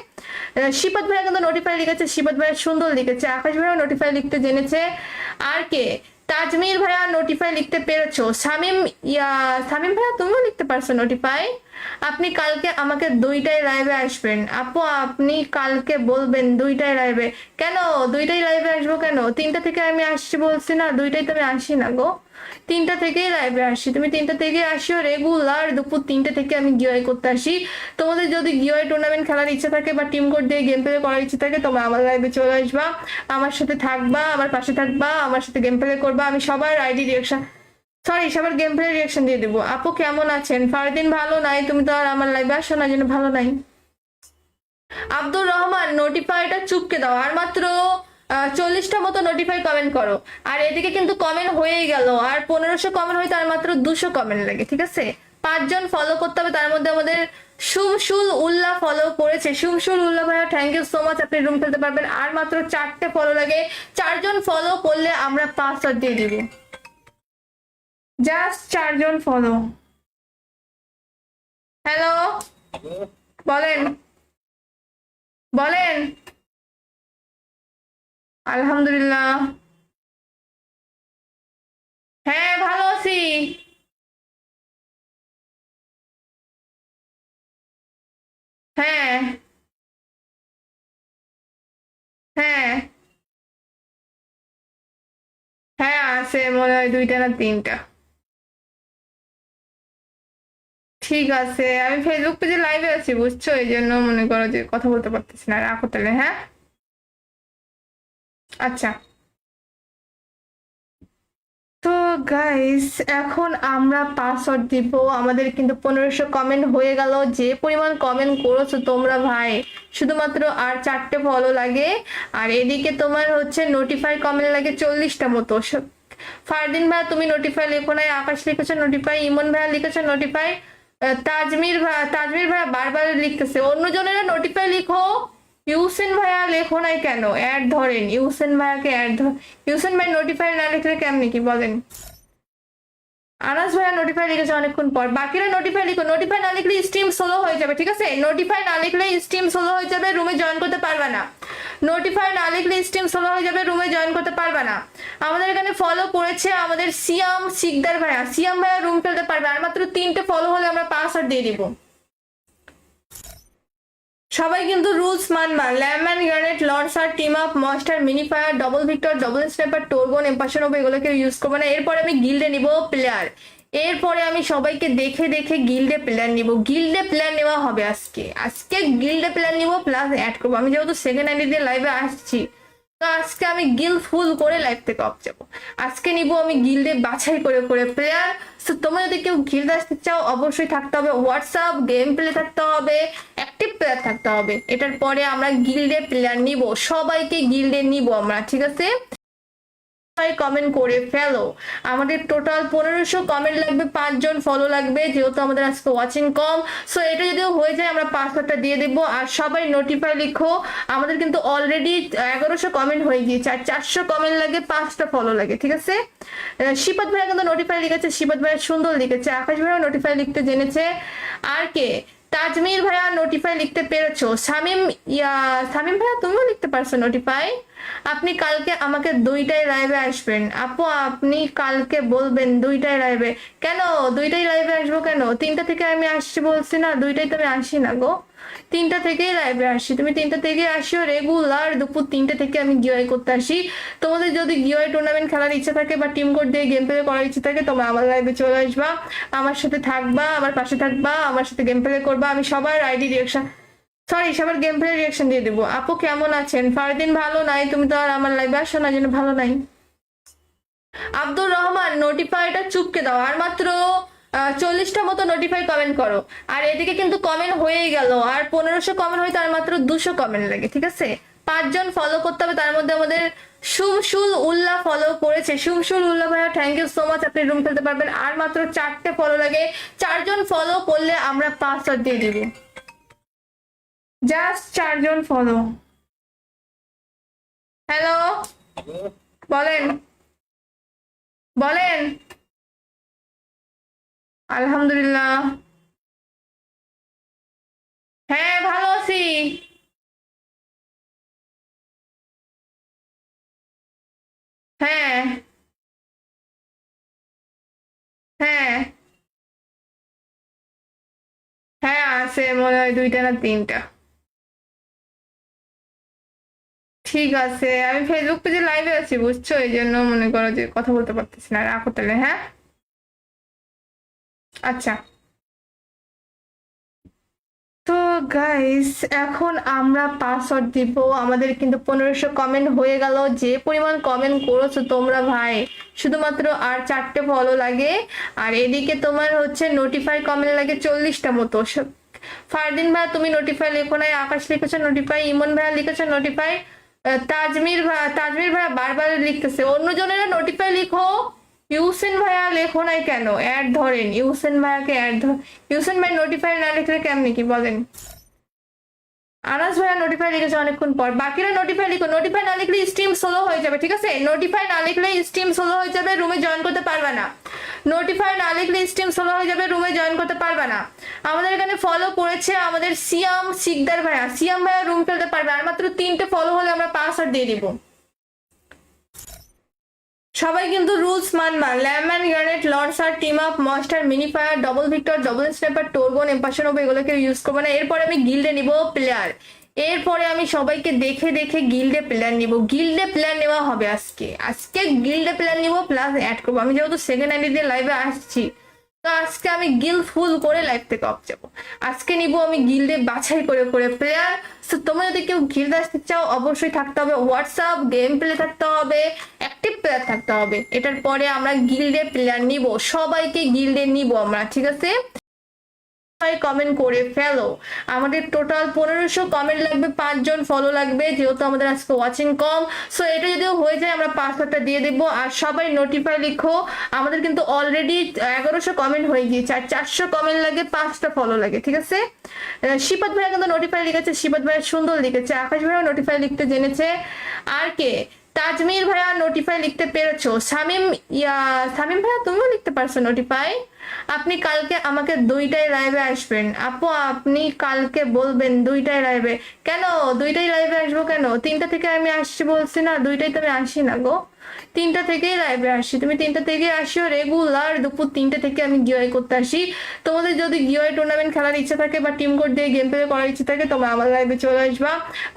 শিপাত ভাইয়া কিন্তু নোটিফাই লিখেছে, শিপাত ভাইয়া সুন্দর লিখেছে, আকাশ ভাইয়া নোটিফাই লিখতে জেনেছে। আর কে? তাজমির ভাইয়া নোটিফাই লিখতে পেরেছো। শামিম ভাইয়া তুমিও লিখতে পারছো নোটিফাই। আপনি কালকে আমাকে 2টায় লাইভে আসবেন আপু, আপনি কালকে বলবেন 2টায় লাইভে। কেন 2টায় লাইভে আসবো কেন? 3টা থেকে আমি আসছি বলছি না, 2টায় তো আমি আসি না গো, 3টা থেকেই লাইভে আসি। তুমি 3টা থেকে আসিও রেগুলার, দুপুর 3টে থেকে আমি গিওয়াই করতে আসি। তোমাদের যদি গিওয়াই টুর্নামেন্ট খেলার ইচ্ছা থাকে বা টিম কোড দিয়ে গেম প্লে করার ইচ্ছা থাকে, তোমরা আমার লাইভে চলে আসবা, আমার সাথে থাকবা, আমার পাশে থাকবা, আমার সাথে গেম প্লে করবা। আমি সবার আইডি রিয়াকশন, সরি সবার গেম প্লে রিয়াকশন দিয়ে দেবো। আপু কেমন আছেন? ফারদিন ভালো নাই, তুমি তো আর আমার লাইভে আসো না, জন্য ভালো নাই। আব্দুর রহমান নোটিফাইটা চুপকে দাও, আর মাত্র 40টা মতো নোটিফাই কমেন্ট করো। আর এদিকে কিন্তু কমেন্ট হয়েই গেল, আর 1500 কমেন্ট হইতে আর মাত্র 200 কমেন্ট লাগে, ঠিক আছে? 5 জন ফলো করতে হবে, তার মধ্যে আমাদের সুমশুল উল্লাহ ফলো করেছে। সুমশুল উল্লাহ ভাইয়া থ্যাংক ইউ সো মাচ, আপনি রুম খেলতে পারবেন। আর মাত্র 4টে ফলো লাগে, 4জন ফলো করলে আমরা পাসওয়ার্ড দিয়ে দিব। Just 4জন follow. হ্যালো, বলেন বলেন। আলহামদুলিল্লাহ, হ্যাঁ ভালো আছি। হ্যাঁ হ্যাঁ হ্যাঁ, আছে মনে হয় 2টা না 3টা। ঠিক আছে, আমি ফেসবুক পেজে লাইভে আছি বুঝছো, এই জন্য মনে করো যে কথা বলতে পারতেছি না। রাখো তাহলে, হ্যাঁ আচ্ছা। তো গাইস, এখন আমরা পাসওয়ার্ড দিব। আমাদের কিন্তু 1500 কমেন্ট হয়ে গেল। যে পরিমাণ কমেন্ট করেছো তোমরা ভাই, শুধুমাত্র আর 4টে ফলো লাগে। আর এদিকে তোমার হচ্ছে নোটিফাই কমেন্ট লাগে 40টা মতো। ফারদিন ভাই তুমি নোটিফাই লেখো নাই, আকাশ লিখেছো নোটিফাই, ইমন ভাইয়া লিখেছো নোটিফাই, তাজমির ভাইয়া বারবার লিখতেছে। অন্যজনেরা নোটিফাই লিখো, ইউসেন ভাইয়া লেখো নাই কেন? অ্যাড ধরেন, ইউসেন ভাইয়াকে অ্যাড ধর। ইউসেন ভাই নোটিফাই না লিখলে কেমনি কি বলেন? আনাস ভাইয়া নোটিফাই লিখেছে অনেকক্ষণ পর। বাকিরা নোটিফাই লিখো, নোটিফাই না লিখলে স্ট্রিম স্লো হয়ে যাবে, ঠিক আছে? নোটিফাই না লিখলে স্ট্রিম স্লো হয়ে যাবে, রুমে জয়েন করতে পারবে না। নোটিফাই না লিখলে স্ট্রিম স্লো হয়ে যাবে, রুমে জয়েন করতে পারবে না। আমাদের এখানে ফলো করেছে আমাদের সিয়াম শিকদার ভাইয়া। সিয়াম ভাইয়া রুম খেলতে পারবে। আর মাত্র 3টে ফলো হলে আমরা পাসওয়ার্ড দিয়ে দিব। সবাই কিন্তু রুলস মানবা। ল্যাম্যান, গ্রেনেড, লঞ্চার, টিম আপ, মস্টার, mini fire, double vector, double sniper, টোরগন, এম্পাশন হবে, এগুলোকে ইউজ করবো না। এরপরে আমি গিল্ডে নিব প্লেয়ার। এরপরে আমি সবাইকে দেখে দেখে গিল্ডে প্লেয়ার নিব। গিল্ডে প্লেয়ার নেওয়া হবে আজকে। আজকে গিল্ডে প্লেয়ার নিব প্লাস অ্যাড করবো। আমি যেহেতু সেকেন্ড আইডি দিয়ে লাইভে আসছি, তো আজকে আমি গিল্ড ফুল করে লাইভ থেকে অফ যাবো। আজকে নিব আমি গিল্ডে বাছাই করে করে প্লেয়ার। তো তোমরা যদি কেউ গিল্ড আসতে চাও, অবশ্যই থাকতে হবে হোয়াটসঅ্যাপ, গেম প্লে থাকতে হবে, অ্যাক্টিভ প্লেয়ার থাকতে হবে। এটার পরে আমরা গিল্ডে প্লেয়ার নিব, সবাইকে গিল্ডে নিব আমরা, ঠিক আছে? কমেন্ট করে ফেলো। আমাদের টোটাল 1500 কমেন্ট লাগবে, 5জন ফলো লাগবে, যেহেতু আমাদের আজকে ওয়াচিং কম। সো এটা যদিও হয়ে যায় আমরা পাসওয়ার্ডটা দিয়ে দেবো। আর সবাই নোটিফাই লিখো। আমাদের কিন্তু অলরেডি 1100 কমেন্ট হয়ে গিয়েছে, আর 400 কমেন্ট লাগে, 5টা ফলো লাগে, ঠিক আছে? শিপাত ভাইয়া কিন্তু নোটিফাই লিখেছে, শিপাত ভাইয়া সুন্দর লিখেছে। আকাশ ভাইয়া নোটিফাই লিখতে জেনেছে। আর কে? তাজমির ভাইয়া নোটিফাই লিখতে পেরেছো। শামিম ভাইয়া তুমিও লিখতে পারছো নোটিফাই। আপনি কালকে আমাকে 2টায় লাইভে আসবেন আপু, আপনি কালকে বলবেন 2টায় লাইভে। কেন 2টায় লাইভে আসবো কেন? 3টা থেকে আমি আসছি বলছি না? 2টায় তো আমি আসি না গো, 3টা থেকেই লাইভে আসি। তুমি 3টা থেকে আসিও রেগুলার। দুপুর 3টে থেকে আমি গিওয়াই করতে আসি। তোমাদের যদি গিওয়াই টুর্নামেন্ট খেলার ইচ্ছা থাকে বা টিম কোড দিয়ে গেম প্লে করার ইচ্ছা থাকে, তোমরা আমার লাইভে চলে আসবা, আমার সাথে থাকবা, আমার পাশে থাকবা, আমার সাথে গেম প্লে করবা। আমি সবার আইডি রিয়াকশন, সরি সবার গেম প্লে রিয়াকশন দিয়ে দেবো। আপু কেমন আছেন? ফারদিন ভালো নাই, তুমি তো আর আমার লাইভে আসো না, জন্য ভালো নাই। আব্দুর রহমান নোটিফাইটা চুপকে দাও। আর মাত্র 40টা মতো নোটিফাই কমেন্ট করো। আর এদিকে কিন্তু কমেন্ট হয়েই গেল। আর 1500 কমেন্ট হয়ে তার মাত্র 200 কমেন্ট লাগে, ঠিক আছে? 5জন ফলো করতে হবে, তার মধ্যে আমাদের সুমশুল উল্লাহ ফলো করেছে। সুমশুল উল্লাহ ভাইয়া থ্যাংক ইউ সো মাচ, আপনি রুম খেলতে পারবেন। আর মাত্র 4টে ফলো লাগে, 4জন ফলো করলে আমরা পাসওয়ার্ড দিয়ে দিব। Just 4জন follow. হ্যালো, বলেন বলেন। আলহামদুলিল্লাহ, হ্যাঁ ভালো আছি। হ্যাঁ হ্যাঁ হ্যাঁ, আছে মনে হয় 2টা না 3টা। ঠিক আছে, আমি ফেসবুক পেজে লাইভে আছি বুঝছো, এই জন্য মনে করো যে কথা বলতে পারতেছি না। রাখো তাহলে, হ্যাঁ আচ্ছা। তো গাইস, এখন আমরা পাসওয়ার্ড দিব। আমাদের কিন্তু 1500 কমেন্ট হয়ে গেল। যে পরিমাণ কমেন্ট করেছো তোমরা ভাই, শুধুমাত্র আর 4টে ফলো লাগে। আর এদিকে তোমার হচ্ছে নোটিফাই কমেন্ট লাগে 40টা মতো। ফারদিন ভাইয়া তুমি নোটিফাই লেখো নাই, আকাশ লিখেছো নোটিফাই, ইমন ভাইয়া লিখেছো নোটিফাই, তাজমির ভাইয়া বারবার লিখতেছে। অন্যজনেরা নোটিফাই লিখো, ইউসেন ভাইয়া লেখো নাই কেন? অ্যাড ধরেন, ইউসেন ভাইয়াকে অ্যাড ধর। ইউসেন ভাই নোটিফাই না লিখলে কেমনি কি বলেন? আনাস ভাইয়া নোটিফাই লিখেছে অনেকক্ষণ পর, বাকিরা নোটিফাই লিখো। নোটিফাই না লিখলে স্ট্রিম স্লো হয়ে যাবে, ঠিক আছে? নোটিফাই না লিখলে স্ট্রিম স্লো হয়ে যাবে, রুমে জয়েন করতে পারবে না। নোটিফাই না লিখলে স্ট্রিম স্লো হয়ে যাবে, রুমে জয়েন করতে পারবে না। আমাদের এখানে ফলো করেছে আমাদের সিয়াম শিকদার ভাইয়া। সিয়াম ভাইয়া রুম ফেলতে পারবে, আর মাত্র 3টে ফলো হলে আমরা পাসওয়ার্ড দিয়ে দিব। সবাই কিন্তু রুলস মানবা। ল্যাম্যান, গ্রেনেড, লঞ্চার, টিম আপ, মস্টার, mini fire, double vector, double sniper, টোরগন, এম্পাশন হবে, এগুলোকে ইউজ করবো না। এরপরে আমি গিল্ডে নিব প্লেয়ার। এরপরে আমি সবাইকে দেখে দেখে গিল্ডে প্লেয়ার নিব। গিল্ডে প্লেয়ার নেওয়া হবে আজকে। আজকে গিল্ডে প্লেয়ার নিব প্লাস অ্যাড করবো। আমি যেহেতু সেকেন্ড আইডি দিয়ে লাইভে আসছি, তো আজকে আমি গিল্ড ফুল করে লাইভ থেকে অফ যাবো। আজকে নিব আমি গিল্ডে বাছাই করে করে প্লেয়ার। তো তোমরা যদি কেউ গিল্ড আসতে চাও, অবশ্যই থাকতে হবে হোয়াটসঅ্যাপ, গেম প্লে থাকতে হবে, অ্যাক্টিভ প্লেয়ার থাকতে হবে। এটার পরে আমরা গিল্ডে প্লেয়ার নিব, সবাইকে গিল্ডে নিব আমরা, ঠিক আছে? কমেন্ট করে ফেলো। আমাদের টোটাল 1500 কমেন্ট লাগবে, 5 জন ফলো লাগবে, যেহেতু আমাদের আজকে ওয়াচিং কম। সো এটা যদি হয়ে যায় আমরা পাসওয়ার্ডটা দিয়ে দেবো। আর সবাই নোটিফাই লিখো। আমাদের কিন্তু অলরেডি 1100 কমেন্ট হয়ে গিয়েছে, আর 400 কমেন্ট লাগে, 5টা ফলো লাগে, ঠিক আছে? শিপাত ভাইয়া কিন্তু নোটিফাই লিখেছে, শিপাত ভাইয়া সুন্দর লিখেছে। আকাশ ভাইয়া নোটিফাই লিখতে জেনেছে। আর কে? তাজমির ভাইয়া নোটিফাই লিখতে পেরেছো। শামিম ভাইয়া তুমিও লিখতে পারছো নোটিফাই। আপনি কালকে আমাকে 2টায় লাইভে আসবেন আপু। আপনি কালকে বলবেন 2টায় লাইভে। কেন 2টায় লাইভে আসবো কেন? 3টা থেকে আমি আসছি বলছি না? 2টায় তো আমি আসি না গো, 3টা থেকেই লাইভে আসি। তুমি 3টা থেকে আসিও রেগুলার। দুপুর 3টে থেকে আমি গিওয়াই করতে আসি। তোমাদের যদি গিওয়াই টুর্নামেন্ট খেলার ইচ্ছা থাকে বা টিম কোড দিয়ে গেম প্লে করার ইচ্ছা থাকে, তোমরা আমার লাইভে চলে আসবা,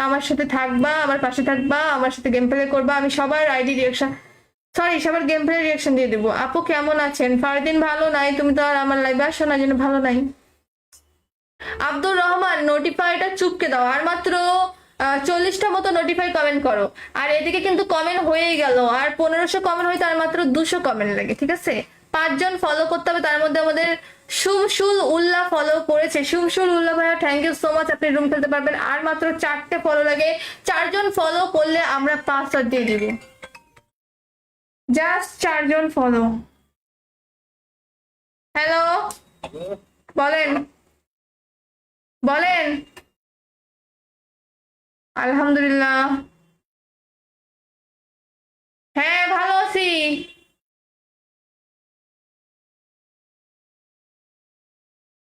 আমার সাথে থাকবা, আমার পাশে থাকবা, আমার সাথে গেম প্লে করবা। আমি সবার আইডি রিয়াকশন, সরি, সবার গেম প্লে রিয়াকশন দিয়ে দেবো। আপু কেমন আছেন? ফারদিন ভালো নাই, তুমি তো আর আমার লাইভে আসো না, জন্য ভালো নাই। আব্দুর রহমান নোটিফাইটা চুপকে দাও। আর মাত্র 40টা মতো নোটিফাই কমেন্ট করো। আর এদিকে কিন্তু কমেন্ট হয়েই গেল, আর 1500 কমেন্ট হইতে আর মাত্র 200 কমেন্ট লাগে, ঠিক আছে? 5 জন ফলো করতে হবে, তার মধ্যে আমাদের সুমসুল উল্লাহ ফলো করেছে। সুমসুল উল্লাহ ভাইয়া থ্যাংক ইউ সো মাচ, আপনি রুম খেলতে পারবেন। আর মাত্র 4টে ফলো লাগে, 4 জন ফলো করলে আমরা পাসওয়ার্ড দিয়ে দিব। জাস্ট 4 জন ফলো। হ্যালো, বলেন বলেন। আলহামদুলিল্লাহ, হ্যাঁ ভালো আছি।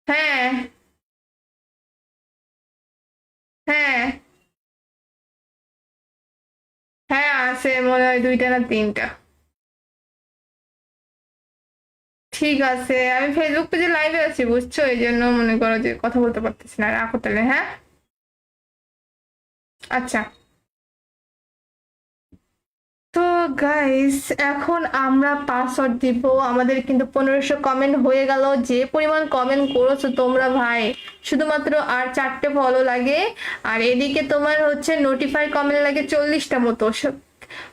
হ্যাঁ হ্যাঁ হ্যাঁ, আছে মনে হয় 2টা না 3টা। ঠিক আছে, আমি ফেসবুক পেজে লাইভে আছি, বুঝছো? এই জন্য মনে করো যে কথা বলতে পারতেছি না। রাখো তাহলে, হ্যাঁ? আচ্ছা। তো গাইস, এখন আমরা পাসওয়ার্ড দিব। আমাদের কিন্তু 1500 কমেন্ট হয়ে গেল। যে পরিমাণ কমেন্ট করেছো তোমরা ভাই, শুধুমাত্র আর 4টে ফলো লাগে। আর এদিকে তোমার হচ্ছে নোটিফাই কমেন্ট লাগে 40টা মতো।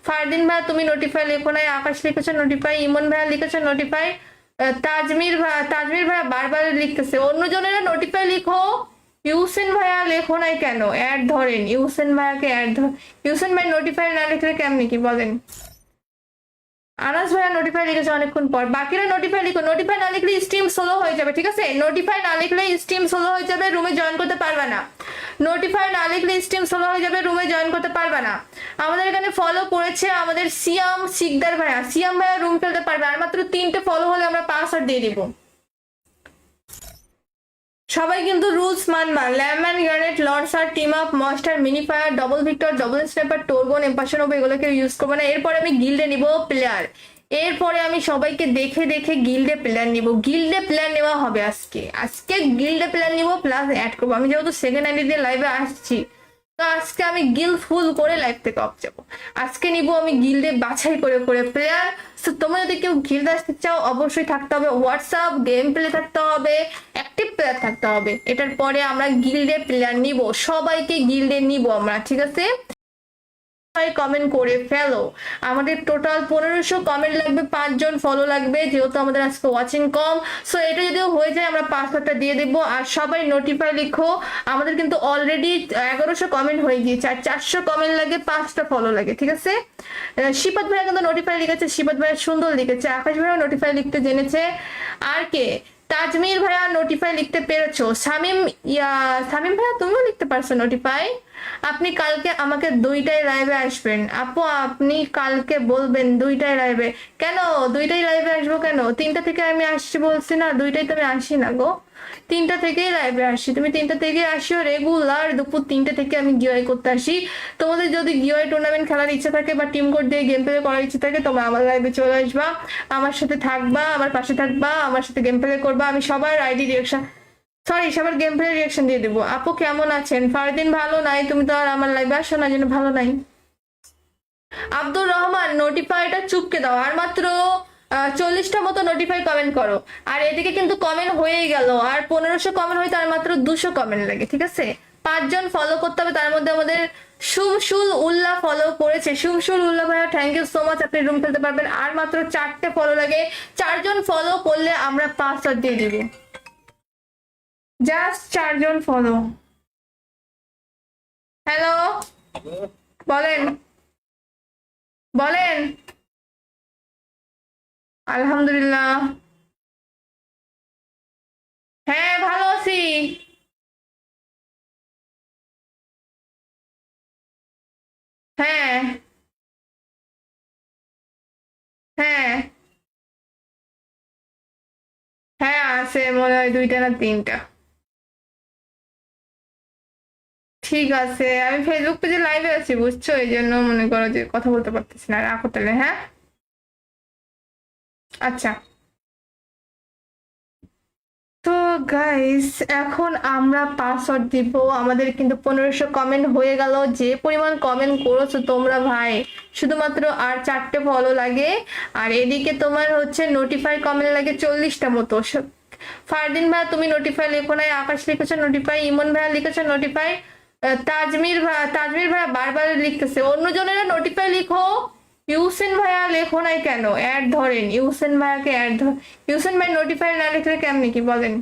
ফারদিন ভাই তুমি নোটিফাই লেখো নাই, আকাশ লিখেছো নোটিফাই, ইমন ভাইয়া লিখেছো নোটিফাই, তাজমির ভাইয়া বারবার লিখতেছে। অন্যজনেরা নোটিফাই লিখো। ইউসেন ভাইয়া লেখো নাই কেন? অ্যাড ধরেন, ইউসেন ভাইয়াকে অ্যাড ধর। ইউসেন ভাই নোটিফাই না লিখলে কেমনি কি বলেন? আনাস ভাইয়া নোটিফাই লিখেছে অনেকক্ষণ পর, বাকিরা নোটিফাই লিখো। নোটিফাই না লিখলে স্ট্রিম স্লো হয়ে যাবে, ঠিক আছে? নোটিফাই না লিখলে স্ট্রিম স্লো হয়ে যাবে, রুমে জয়েন করতে পারবে না। নোটিফাই না লিখলে স্ট্রিম স্লো হয়ে যাবে, রুমে জয়েন করতে পারবে না। আমাদের এখানে ফলো করেছে আমাদের সিয়াম শিকদার ভাইয়া। সিয়াম ভাইয়া রুম খেলতে পারবে, আর মাত্র 3টে ফলো হলে আমরা পাসওয়ার্ড দিয়ে দিব। সবাই কিন্তু রুলস মানবা। ল্যাম্যান, গ্রেনেড, লঞ্চার, টিম আপ, মস্টার, mini fire, double vector, double sniper, টোরগন, এম্পাশন হবে, এগুলোকে ইউজ করবো না। এরপরে আমি গিল্ডে নিব প্লেয়ার। এরপরে আমি সবাইকে দেখে দেখে গিল্ডে প্লেয়ার নিব। গিল্ডে প্লেয়ার নেওয়া হবে আজকে। আজকে গিল্ডে প্লেয়ার নিব প্লাস অ্যাড করবো। আমি যেহেতু সেকেন্ড আইডি দিয়ে লাইভে আসছি, তো আজকে আমি গিল্ড ফুল করে লাইভ থেকে অফ যাবো। আজকে নিব আমি গিল্ডে বাছাই করে করে প্লেয়ার। তো তোমরা যদি কেউ গিল্ড আসতে চাও, অবশ্যই থাকতে হবে হোয়াটসঅ্যাপ, গেম প্লে থাকতে হবে, অ্যাক্টিভ প্লেয়ার থাকতে হবে। এটার পরে আমরা গিল্ডে প্লেয়ার নিব, সবাইকে গিল্ডে নিব আমরা, ঠিক আছে? কমেন্ট করে ফেলো। আমাদের টোটাল 1500 কমেন্ট লাগবে, 5 জন ফলো লাগবে, যেহেতু আমাদের আজকে ওয়াচিং কম। সো এটা যদি হয়ে যায় আমরা পাসওয়ার্ডটা দিয়ে দেবো। আর সবাই নোটিফাই লিখো। আমাদের কিন্তু অলরেডি 1100 কমেন্ট হয়ে গিয়েছে, আর 400 কমেন্ট লাগে, 5টা ফলো লাগে, ঠিক আছে। শিপাত ভাইয়া কিন্তু নোটিফাই লিখেছে, শিপাত ভাইয়া সুন্দর লিখেছে, আকাশ ভাইয়া নোটিফাই লিখতে জেনেছে। আর কে? তাজমির ভাইয়া নোটিফাই লিখতে পেরেছো। শামিম ভাইয়া তুমিও লিখতে পারছো নোটিফাই। আপনি কালকে আমাকে 2টায় লাইভে আসবেন আপু, আপনি কালকে বলবেন 2টায় লাইভে। কেন 2টায় লাইভে আসবো? কেন 3টা থেকে আমি আসছি বলছি না? 2টায় তো আমি আসি না গো, 3টা থেকেই লাইভে আসি। তুমি 3টা থেকে আসিও রেগুলার, দুপুর 3টা থেকে আমি গিওয়াই করতে আসি। তোমাদের যদি গিওয়াই টুর্নামেন্ট খেলার ইচ্ছা থাকে বা টিম কোড দিয়ে গেম প্লে করার ইচ্ছা থাকে, তোমরা আমার লাইভে চলে আসবা, আমার সাথে থাকবা, আমার পাশে থাকবা, আমার সাথে গেম প্লে করবা। আমি সবার আইডি রিয়েকশন, সরি সবার গেম প্লে রিয়েকশন দিয়ে দেবো। আপু কেমন আছেন? ফারদিন ভালো নাই, তুমি তো আর আমার লাইভে আসো না, জন্য ভালো নাই। আব্দুর রহমান নোটিফাইটা চুপকে দাও, আর মাত্র 40টা মতো নোটিফাই কমেন্ট করো। আর এদিকে কিন্তু কমেন্ট হয়েই গেল, আর 1500 কমেন্ট হইতে আর মাত্র 200 কমেন্ট লাগে, ঠিক আছে। 5 জন ফলো করতে হবে, তার মধ্যে আমাদের শুমশুল উল্লাহ ফলো করেছে। শুমশুল উল্লাহ ভাইয়া থ্যাংক ইউ সো মাচ, আপনি রুম খেলতে পারবেন। আর মাত্র 4টে ফলো লাগে, 4 জন ফলো করলে আমরা পাসওয়ার্ড দিয়ে দিব। জাস্ট 4 জন ফলো। হ্যালো, বলেন বলেন। আলহামদুলিল্লাহ, হ্যাঁ ভালো আছি। হ্যাঁ হ্যাঁ হ্যাঁ, আছে মনে হয় 2টা না 3টা। ঠিক আছে, আমি ফেসবুক পেজে লাইভে আছি, বুঝছো, এই জন্য মনে করো যে কথা বলতে পারতেছি না। রাখো তাহলে, হ্যাঁ। আচ্ছা, তো গাইস এখন আমরা পাসওয়ার্ড দিব। আমাদের কিন্তু 1500 কমেন্ট হয়ে গেল। যে পরিমাণ কমেন্ট করেছো তোমরা ভাই, শুধুমাত্র আর 4টে ফলো লাগে। আর এদিকে তোমার হচ্ছে নোটিফাই কমেন্ট লাগে 40টা মতো। ফারদিন ভাই তুমি নোটিফাই লেখো নাই, আকাশ লিখেছো নোটিফাই, ইমন ভাইয়া লিখেছো নোটিফাই, তাজমির ভাইয়া বারবার লিখতেছে। অন্যজনেরা নোটিফাই লিখো, ইউসেন ভাইয়া লেখো নাই কেন? অ্যাড ধরেন, ইউসেন ভাইয়াকে অ্যাড ধর। ইউসেন ভাই নোটিফাই না লিখলে কেমনি কি বলেন?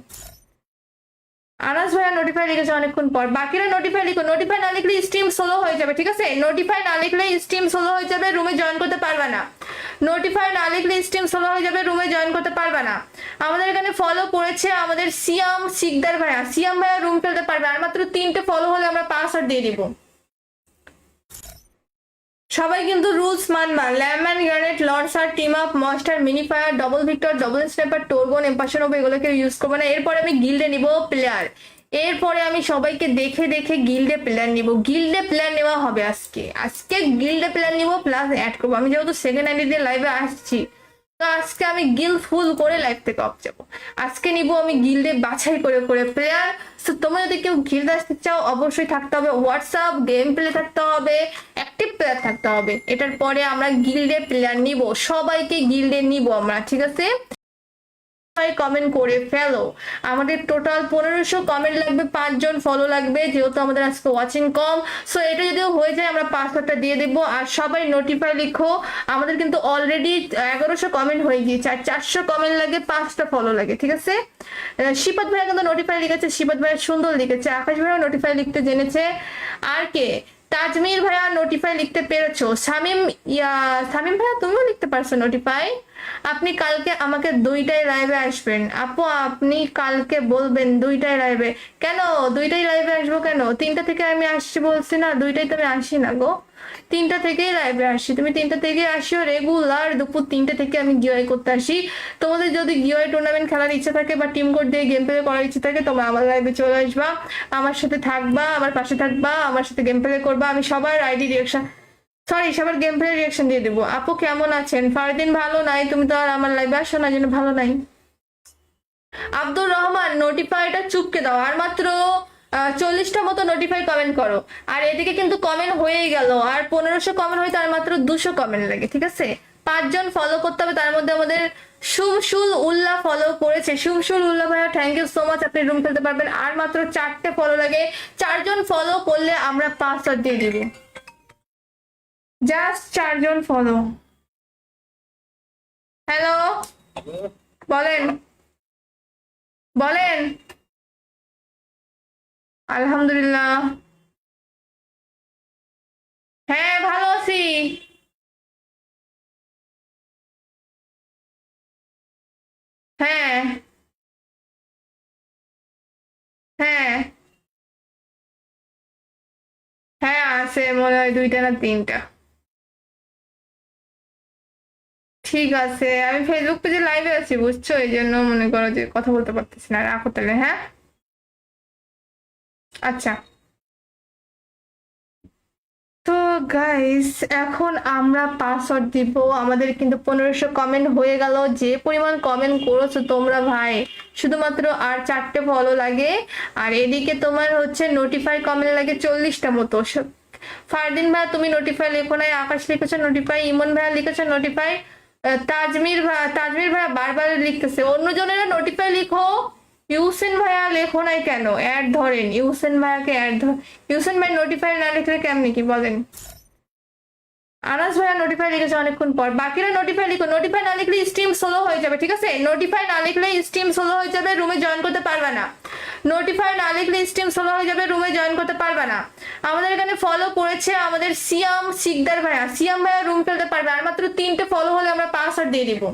আনাস ভাইয়া নোটিফাই লিখেছে অনেকক্ষণ পর। বাকিরা নোটিফাই লিখো, নোটিফাই না লিখলে স্ট্রিম স্লো হয়ে যাবে, ঠিক আছে। নোটিফাই না লিখলে স্ট্রিম স্লো হয়ে যাবে, রুমে জয়েন করতে পারবে না। নোটিফাই না লিখলে স্ট্রিম স্লো হয়ে যাবে, রুমে জয়েন করতে পারবে না। আমাদের এখানে ফলো করেছে আমাদের সিয়াম সিকদার ভাইয়া, সিয়াম ভাইয়া রুম খেলতে পারবে। আর মাত্র 3টে ফলো হলে আমরা পাসওয়ার্ড দিয়ে দিব। সবাই কিন্তু রুলস মানবা। ল্যাম্যান, গ্রেনেড, লঞ্চার, টিম আপ, মস্টার, mini fire, double vector, double sniper, টোরগন, এম্পাশন হবে, এগুলোকে ইউজ করবো না। এরপরে আমি গিল্ডে নিব প্লেয়ার। এরপরে আমি সবাইকে দেখে দেখে গিল্ডে প্লেয়ার নিব। গিল্ডে প্লেয়ার নেওয়া হবে আজকে। আজকে গিল্ডে প্লেয়ার নিব, প্লাস অ্যাড করবো। আমি যেহেতু সেকেন্ড আইডি দিয়ে লাইভে আসছি, তো আজকে আমি গিল্ড ফুল করে লাইভ থেকে অফ যাবো। আজকে নিব আমি গিল্ডে বাছাই করে করে প্লেয়ার। তো তোমরা যদি কেউ গিল্ড আসতে চাও, অবশ্যই থাকতে হবে হোয়াটসঅ্যাপ, গেম প্লে থাকতে হবে, অ্যাক্টিভ প্লেয়ার থাকতে হবে। এটার পরে আমরা গিল্ডে প্লেয়ার নিব, সবাইকে গিল্ডে নিব আমরা, ঠিক আছে। কমেন্ট করে ফেলো। আমাদের টোটাল 1500 কমেন্ট লাগবে, 5 জন ফলো লাগবে, যেহেতু আমাদের আজকে ওয়াচিং কম। সো এটা যদি হয়ে যায় আমরা পাসওয়ার্ডটা দিয়ে দেবো। আর সবাই নোটিফাই লিখো। আমাদের কিন্তু অলরেডি 1100 কমেন্ট হয়ে গিয়েছে, আর 400 কমেন্ট লাগে, 5টা ফলো লাগে, ঠিক আছে। শিপাত ভাইয়া কিন্তু নোটিফাই লিখেছে, শিপাত ভাইয়া সুন্দর লিখেছে, আকাশ ভাইয়া নোটিফাই লিখতে জেনেছে। আর কে? তাজমির ভাইয়া নোটিফাই লিখতে পেরেছো। শামিম ভাইয়া তুমিও লিখতে পারছো নোটিফাই। আপনি কালকে আমাকে 2টায় লাইভে আসবেন আপু, আপনি কালকে বলবেন 2টায় লাইভে। কেন 2টায় লাইভে আসবো? কেন 3টা থেকে আমি আসছি বলছি না? 2টায় তো আমি আসি না গো, 3টা থেকেই লাইভে আসি। তুমি 3টা থেকে আসিও রেগুলার, দুপুর 3টা থেকে আমি গিওয়াই করতে আসি। তোমাদের যদি গিওয়াই টুর্নামেন্ট খেলার ইচ্ছা থাকে বা টিম কোড দিয়ে গেম প্লে করার ইচ্ছা থাকে, তোমরা আমার লাইভে চলে আসবা, আমার সাথে থাকবা, আমার পাশে থাকবা, আমার সাথে গেম প্লে করবা। আমি সবার আইডি রিয়েকশন, সরি সবার গেম প্লে রিয়েকশন দিয়ে দেবো। আপু কেমন আছেন? ফারদিন ভালো নাই, তুমি তো আর আমার লাইভে আসো না, জন্য ভালো নাই। আব্দুর রহমান নোটিফাইটা চুপকে দাও, আর মাত্র 40টা মতো নোটিফাই কমেন্ট করো। আর এদিকে কিন্তু কমেন্ট হয়েই গেল, আর 1500 কমেন্ট হইতে আর মাত্র 200 কমেন্ট লাগে, ঠিক আছে। 5 জন ফলো করতে হবে, তার মধ্যে আমাদের শুমশুল উল্লাহ ফলো করেছে। শুমশুল উল্লাহ ভাইয়া থ্যাংক ইউ সো মাচ, আপনি রুম খেলতে পারবেন। আর মাত্র 4টে ফলো লাগে, 4 জন ফলো করলে আমরা পাসওয়ার্ড দিয়ে দিব। জাস্ট 4 জন ফলো। হ্যালো, বলেন বলেন। আলহামদুলিল্লাহ। হ্যাঁ, ভালো আছি। হ্যাঁ হ্যাঁ হ্যাঁ, আছে মনে হয় 2টা না 3টা। ঠিক আছে, আমি ফেসবুক পেজে লাইভে আছি, বুঝছো, এই জন্য মনে করো যে কথা বলতে পারতেছি না। রাখো তাহলে, হ্যাঁ। আচ্ছা। তো গাইস, এখন আমরা পাসওয়ার্ড দিব। আমাদের কিন্তু 1500 কমেন্ট হয়ে গেল। যে পরিমাণ কমেন্ট করেছো তোমরা ভাই, শুধুমাত্র আর 4টে ফলো লাগে। আর এদিকে তোমার হচ্ছে নোটিফাই কমেন্ট লাগে 40টা মতো। ফারদিন ভাই তুমি নোটিফাই লেখো নাই, আকাশ লিখেছো নোটিফাই, ইমন ভাইয়া লিখেছো নোটিফাই, তাজমির ভাইয়া বারবার লিখতেছে। অন্য জনেরা নোটিফাই লিখো। ইউসেন ভাইয়া লেখো নাই কেন? অ্যাড ধরেন, ইউসেন ভাইয়াকে অ্যাড ধর। ইউসেন ভাই নোটিফাই না লিখলে কেমনি কি বলেন? আনাস ভাইয়া নোটিফাই লিখেছে অনেকক্ষণ পর। বাকিরা নোটিফাই লিখো। নোটিফাই না লিখলে স্ট্রিম স্লো হয়ে যাবে, ঠিক আছে? নোটিফাই না লিখলে স্ট্রিম স্লো হয়ে যাবে, রুমে জয়েন করতে পারবে না। নোটিফাই না লিখলে স্ট্রিম স্লো হয়ে যাবে, রুমে জয়েন করতে পারবে না। আমাদের এখানে ফলো করেছে আমাদের সিয়াম শিকদার ভাইয়া। সিয়াম ভাইয়া রুম ফেলতে পারবে। আর মাত্র 3টে ফলো হলে আমরা পাসওয়ার্ড দিয়ে দিব।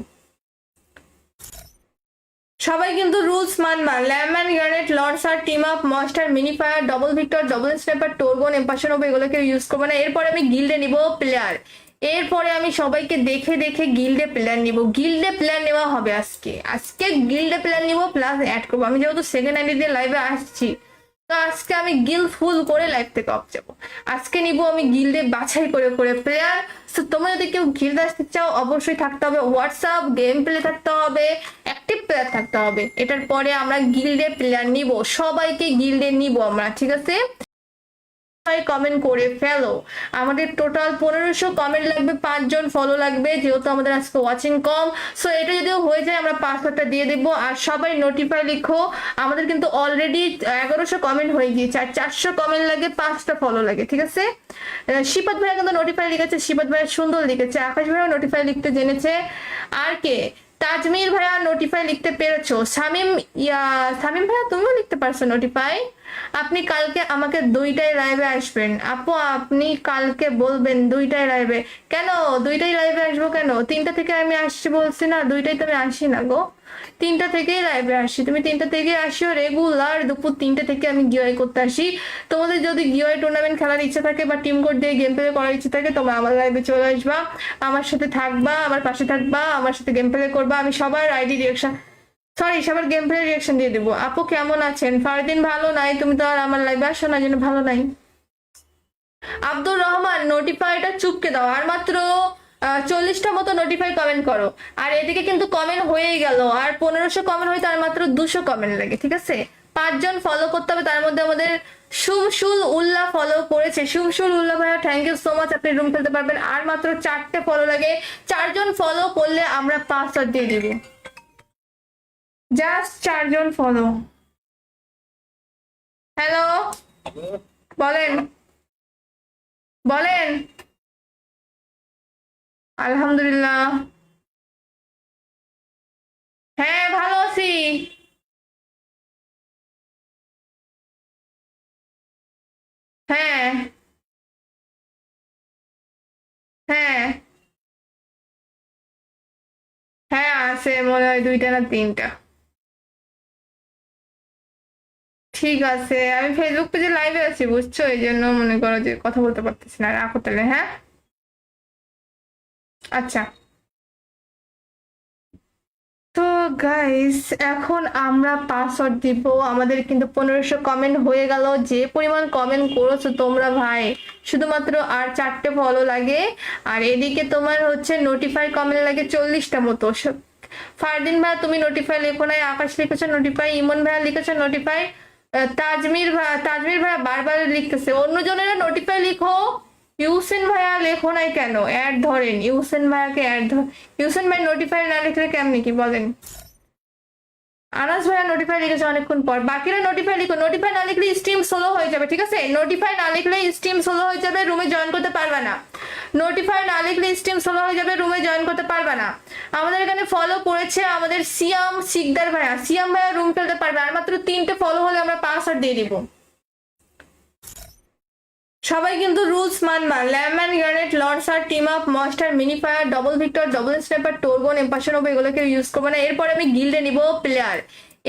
সবাই কিন্তু রুলস মানবা। ল্যাম্যান, গ্রেনেড, লঞ্চার, টিম আপ, মস্টার, mini fire, double vector, double sniper, টোরগন, এম্পাশন হবে, এগুলোকে ইউজ করবো না। এরপরে আমি গিল্ডে নিব প্লেয়ার। এরপরে আমি সবাইকে দেখে দেখে গিল্ডে প্লেয়ার নিব। গিল্ডে প্লেয়ার নেওয়া হবে আজকে। আজকে গিল্ডে প্লেয়ার নিব প্লাস অ্যাড করবো। আমি যেহেতু সেকেন্ড আইডি দিয়ে লাইভে আসছি, তো আজকে আমি গিল্ড ফুল করে লাইভ থেকে অফ যাবো। আজকে নিব আমি গিল্ডে বাছাই করে করে প্লেয়ার। তো তোমরা যদি কেউ গিল্ডে আসতে চাও, অবশ্যই থাকতে হবে হোয়াটসঅ্যাপ, গেম প্লে থাকতে হবে, অ্যাক্টিভ প্লেয়ার থাকতে হবে। এটার পরে আমরা গিল্ডে প্লেয়ার নিব, সবাইকে গিল্ডে নিব আমরা, ঠিক আছে? কমেন্ট করে ফেলো। আমাদের টোটাল 1500 কমেন্ট লাগবে, 5জন ফলো লাগবে, যেহেতু আমাদের আজকে ওয়াচিং কম। সো এটা যদিও হয়ে যায় আমরা পাসওয়ার্ডটা দিয়ে দেবো। আর সবাই নোটিফাই লিখো। আমাদের কিন্তু অলরেডি 1100 কমেন্ট হয়ে গিয়েছে, আর 400 কমেন্ট লাগে, 5টা ফলো লাগে, ঠিক আছে? শিপাত ভাইয়া কিন্তু নোটিফাই লিখেছে, শিপাত ভাইয়া সুন্দর লিখেছে। আকাশ ভাইয়া নোটিফাই লিখতে জেনেছে। আর কে? তাজমির ভাইয়া নোটিফাই লিখতে পেরেছো। সামিম ভাইয়া তুমিও লিখতে পারছো নোটিফাই। আপনি কালকে আমাকে 2টায় লাইভে আসবেন আপু। আপনি কালকে বলবেন 2টায় লাইভে। কেন 2টায় লাইভে আসবো কেন? 3টা থেকে আমি আসছি বলছি না? 2টায় তো আমি আসি না গো, 3টা থেকেই লাইভে আসি। তুমি 3টা থেকে আসিও রেগুলার। দুপুর 3টে থেকে আমি গিওয়াই করতে আসি। তোমাদের যদি গিওয়াই টুর্নামেন্ট খেলার ইচ্ছা থাকে বা টিম কোড দিয়ে গেম প্লে করার ইচ্ছা থাকে, তোমরা আমার লাইভে চলে আসবা, আমার সাথে থাকবা, আমার পাশে থাকবা, আমার সাথে গেম প্লে করবা। আমি সবার আইডি রিয়েকশন, সরি, সবার গেম প্লে রিয়েকশন দিয়ে দেবো। আপু কেমন আছেন? ফারদিন ভালো নাই, তুমি তো আর আমার লাইভে আসো না, জন্য ভালো নাই। আব্দুর রহমান নোটিফাইটা চুপকে দাও। আর মাত্র 40টা মতো নোটিফাই কমেন্ট করো। আর এদিকে কিন্তু কমেন্ট হয়েই গেল। আর 1500 কমেন্ট হইতে আর মাত্র 200 কমেন্ট লাগে, ঠিক আছে? 5জন ফলো করতে হবে। তার মধ্যে আমাদের সুমসুল উল্লাহ ফলো করেছে। সুমসুল উল্লাহ ভাইয়া থ্যাংক ইউ সো মাচ, আপনি রুম খেলতে পারবেন। আর মাত্র 4টে ফলো লাগে। 4জন ফলো করলে আমরা পাসওয়ার্ড দিয়ে দিব। Just 4জন follow. হ্যালো, বলেন বলেন। আলহামদুলিল্লাহ। হ্যাঁ, ভালো আছি। হ্যাঁ হ্যাঁ হ্যাঁ, আছে মনে হয় 2টা না 3টা। ঠিক আছে, আমি ফেসবুক পেজে লাইভে আছি, বুঝছো, এই জন্য মনে করো যে কথা বলতে পারতেছি না। রাখো তাহলে, হ্যাঁ। আচ্ছা। তো গাইস, এখন আমরা পাসওয়ার্ড দিব। আমাদের কিন্তু 1500 কমেন্ট হয়ে গেল। যে পরিমাণ কমেন্ট করেছো তোমরা ভাই, শুধুমাত্র আর 4টে ফলো লাগে। আর এদিকে তোমার হচ্ছে নোটিফাই কমেন্ট লাগে 40টা মতো। ফারদিন ভাইয়া তুমি নোটিফাই লেখো নাই, আকাশ লিখেছো নোটিফাই, ইমন ভাইয়া লিখেছো নোটিফাই, তাজমির ভাইয়া বারবার লিখতেছে। অন্য জনেরা নোটিফাই লিখো। ইউসেন ভাইয়া লেখো নাই কেন? অ্যাড ধরেন, ইউসেন ভাইয়াকে অ্যাড ধর। ইউসেন ভাই নোটিফাই না লিখলে কেমনি কি বলেন? আনাস ভাইয়া নোটিফাই লিখেছে অনেকক্ষণ পর। বাকিরা নোটিফাই লিখো। নোটিফাই না লিখলে স্ট্রিম স্লো হয়ে যাবে, ঠিক আছে? নোটিফাই না লিখলে স্ট্রিম স্লো হয়ে যাবে, রুমে জয়েন করতে পারবে না। নোটিফাই না লিখলে স্ট্রিম স্লো হয়ে যাবে, রুমে জয়েন করতে পারবে না। আমাদের এখানে ফলো করেছে আমাদের সিয়াম শিকদার ভাইয়া, সিয়াম ভাইয়া রুম খেলতে পারবে, আর মাত্র 3টে ফলো হলে আমরা পাসওয়ার্ড দিয়ে দিব। সবাই কিন্তু রুলস মানবা। ল্যামম্যান, গ্রেনেড, লঞ্চার, টিম আপ, মস্টার, mini fire, double vector, double sniper, টোরগন, এম্পাশন হবে, এগুলোকে ইউজ করবো না। এরপরে আমি গিল্ডে নিব প্লেয়ার,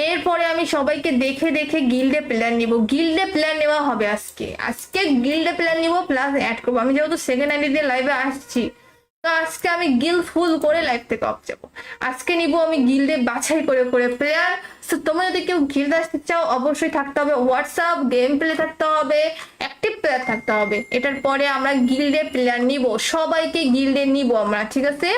এরপরে আমি সবাইকে দেখে দেখে গিল্ডে প্লেয়ার নিব। গিল্ডে প্লেয়ার নেওয়া হবে আজকে, আজকে গিল্ডে প্লেয়ার নিব প্লাস অ্যাড করবো। আমি যেহেতু সেকেন্ড আইডি দিয়ে লাইভে আসছি, তো আজকে আমি গিল্ড ফুল করে লাইভ থেকে অফ যাবো। আজকে নিব আমি গিল্ডে বাছাই করে করে প্লেয়ার। তো তোমরা যদি কেউ গিল্ড আসতে চাও, অবশ্যই থাকতে হবে হোয়াটসঅ্যাপ, গেম প্লে থাকতে হবে, অ্যাক্টিভ প্লেয়ার থাকতে হবে। এটার পরে আমরা গিল্ডে প্লেয়ার নিব, সবাইকে গিল্ডে নিব আমরা, ঠিক আছে?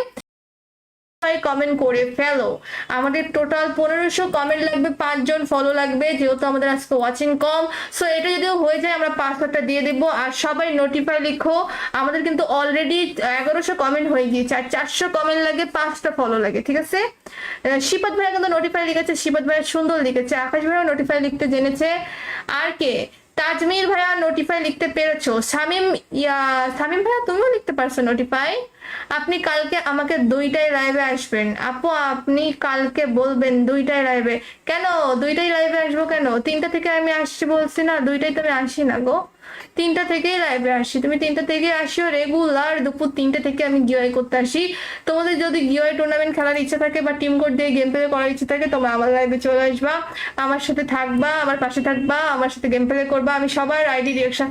কমেন্ট করে ফেলো। আমাদের টোটাল 1500 কমেন্ট লাগবে, 5 জন ফলো লাগবে, যেহেতু আমাদের আজকে ওয়াচিং কম। সো এটা যদি হয়ে যায় আমরা পাসওয়ার্ডটা দিয়ে দেবো। আর সবাই নোটিফাই লিখো। আমাদের কিন্তু অলরেডি 1100 কমেন্ট হয়ে গিয়েছে, আর 400 কমেন্ট লাগে, 5টা ফলো লাগে, ঠিক আছে? শিপাত ভাইয়া কিন্তু নোটিফাই লিখেছে, শিপাত ভাইয়া সুন্দর লিখেছে, আকাশ ভাইয়া নোটিফাই লিখতে জেনেছে। আর কে? তাজমির ভাইয়া নোটিফাই লিখতে পেরেছো। শামিম শামিম ভাইয়া তুমিও লিখতে পারছো নোটিফাই। আপনি কালকে আমাকে 2টায় লাইভে আসবেন আপু, আপনি কালকে বলবেন 2টায় লাইভে। কেন 2টায় লাইভে আসবো কেন? 3টা থেকে আমি আসছি বলছি না, 2টায় তো আমি আসি না গো, 3টা থেকেই লাইভে আসি। তুমি 3টা থেকে আসিও রেগুলার, দুপুর 3টে থেকে আমি গিওয়াই করতে আসি। তোমাদের যদি গিওয়াই টুর্নামেন্ট খেলার ইচ্ছা থাকে বা টিম কোড দিয়ে গেম প্লে করার ইচ্ছা থাকে, তোমরা আমার লাইভে চলে আসবা, আমার সাথে থাকবা, আমার পাশে থাকবা, আমার সাথে গেম প্লে করবা। আমি সবার আইডি রিয়েকশন,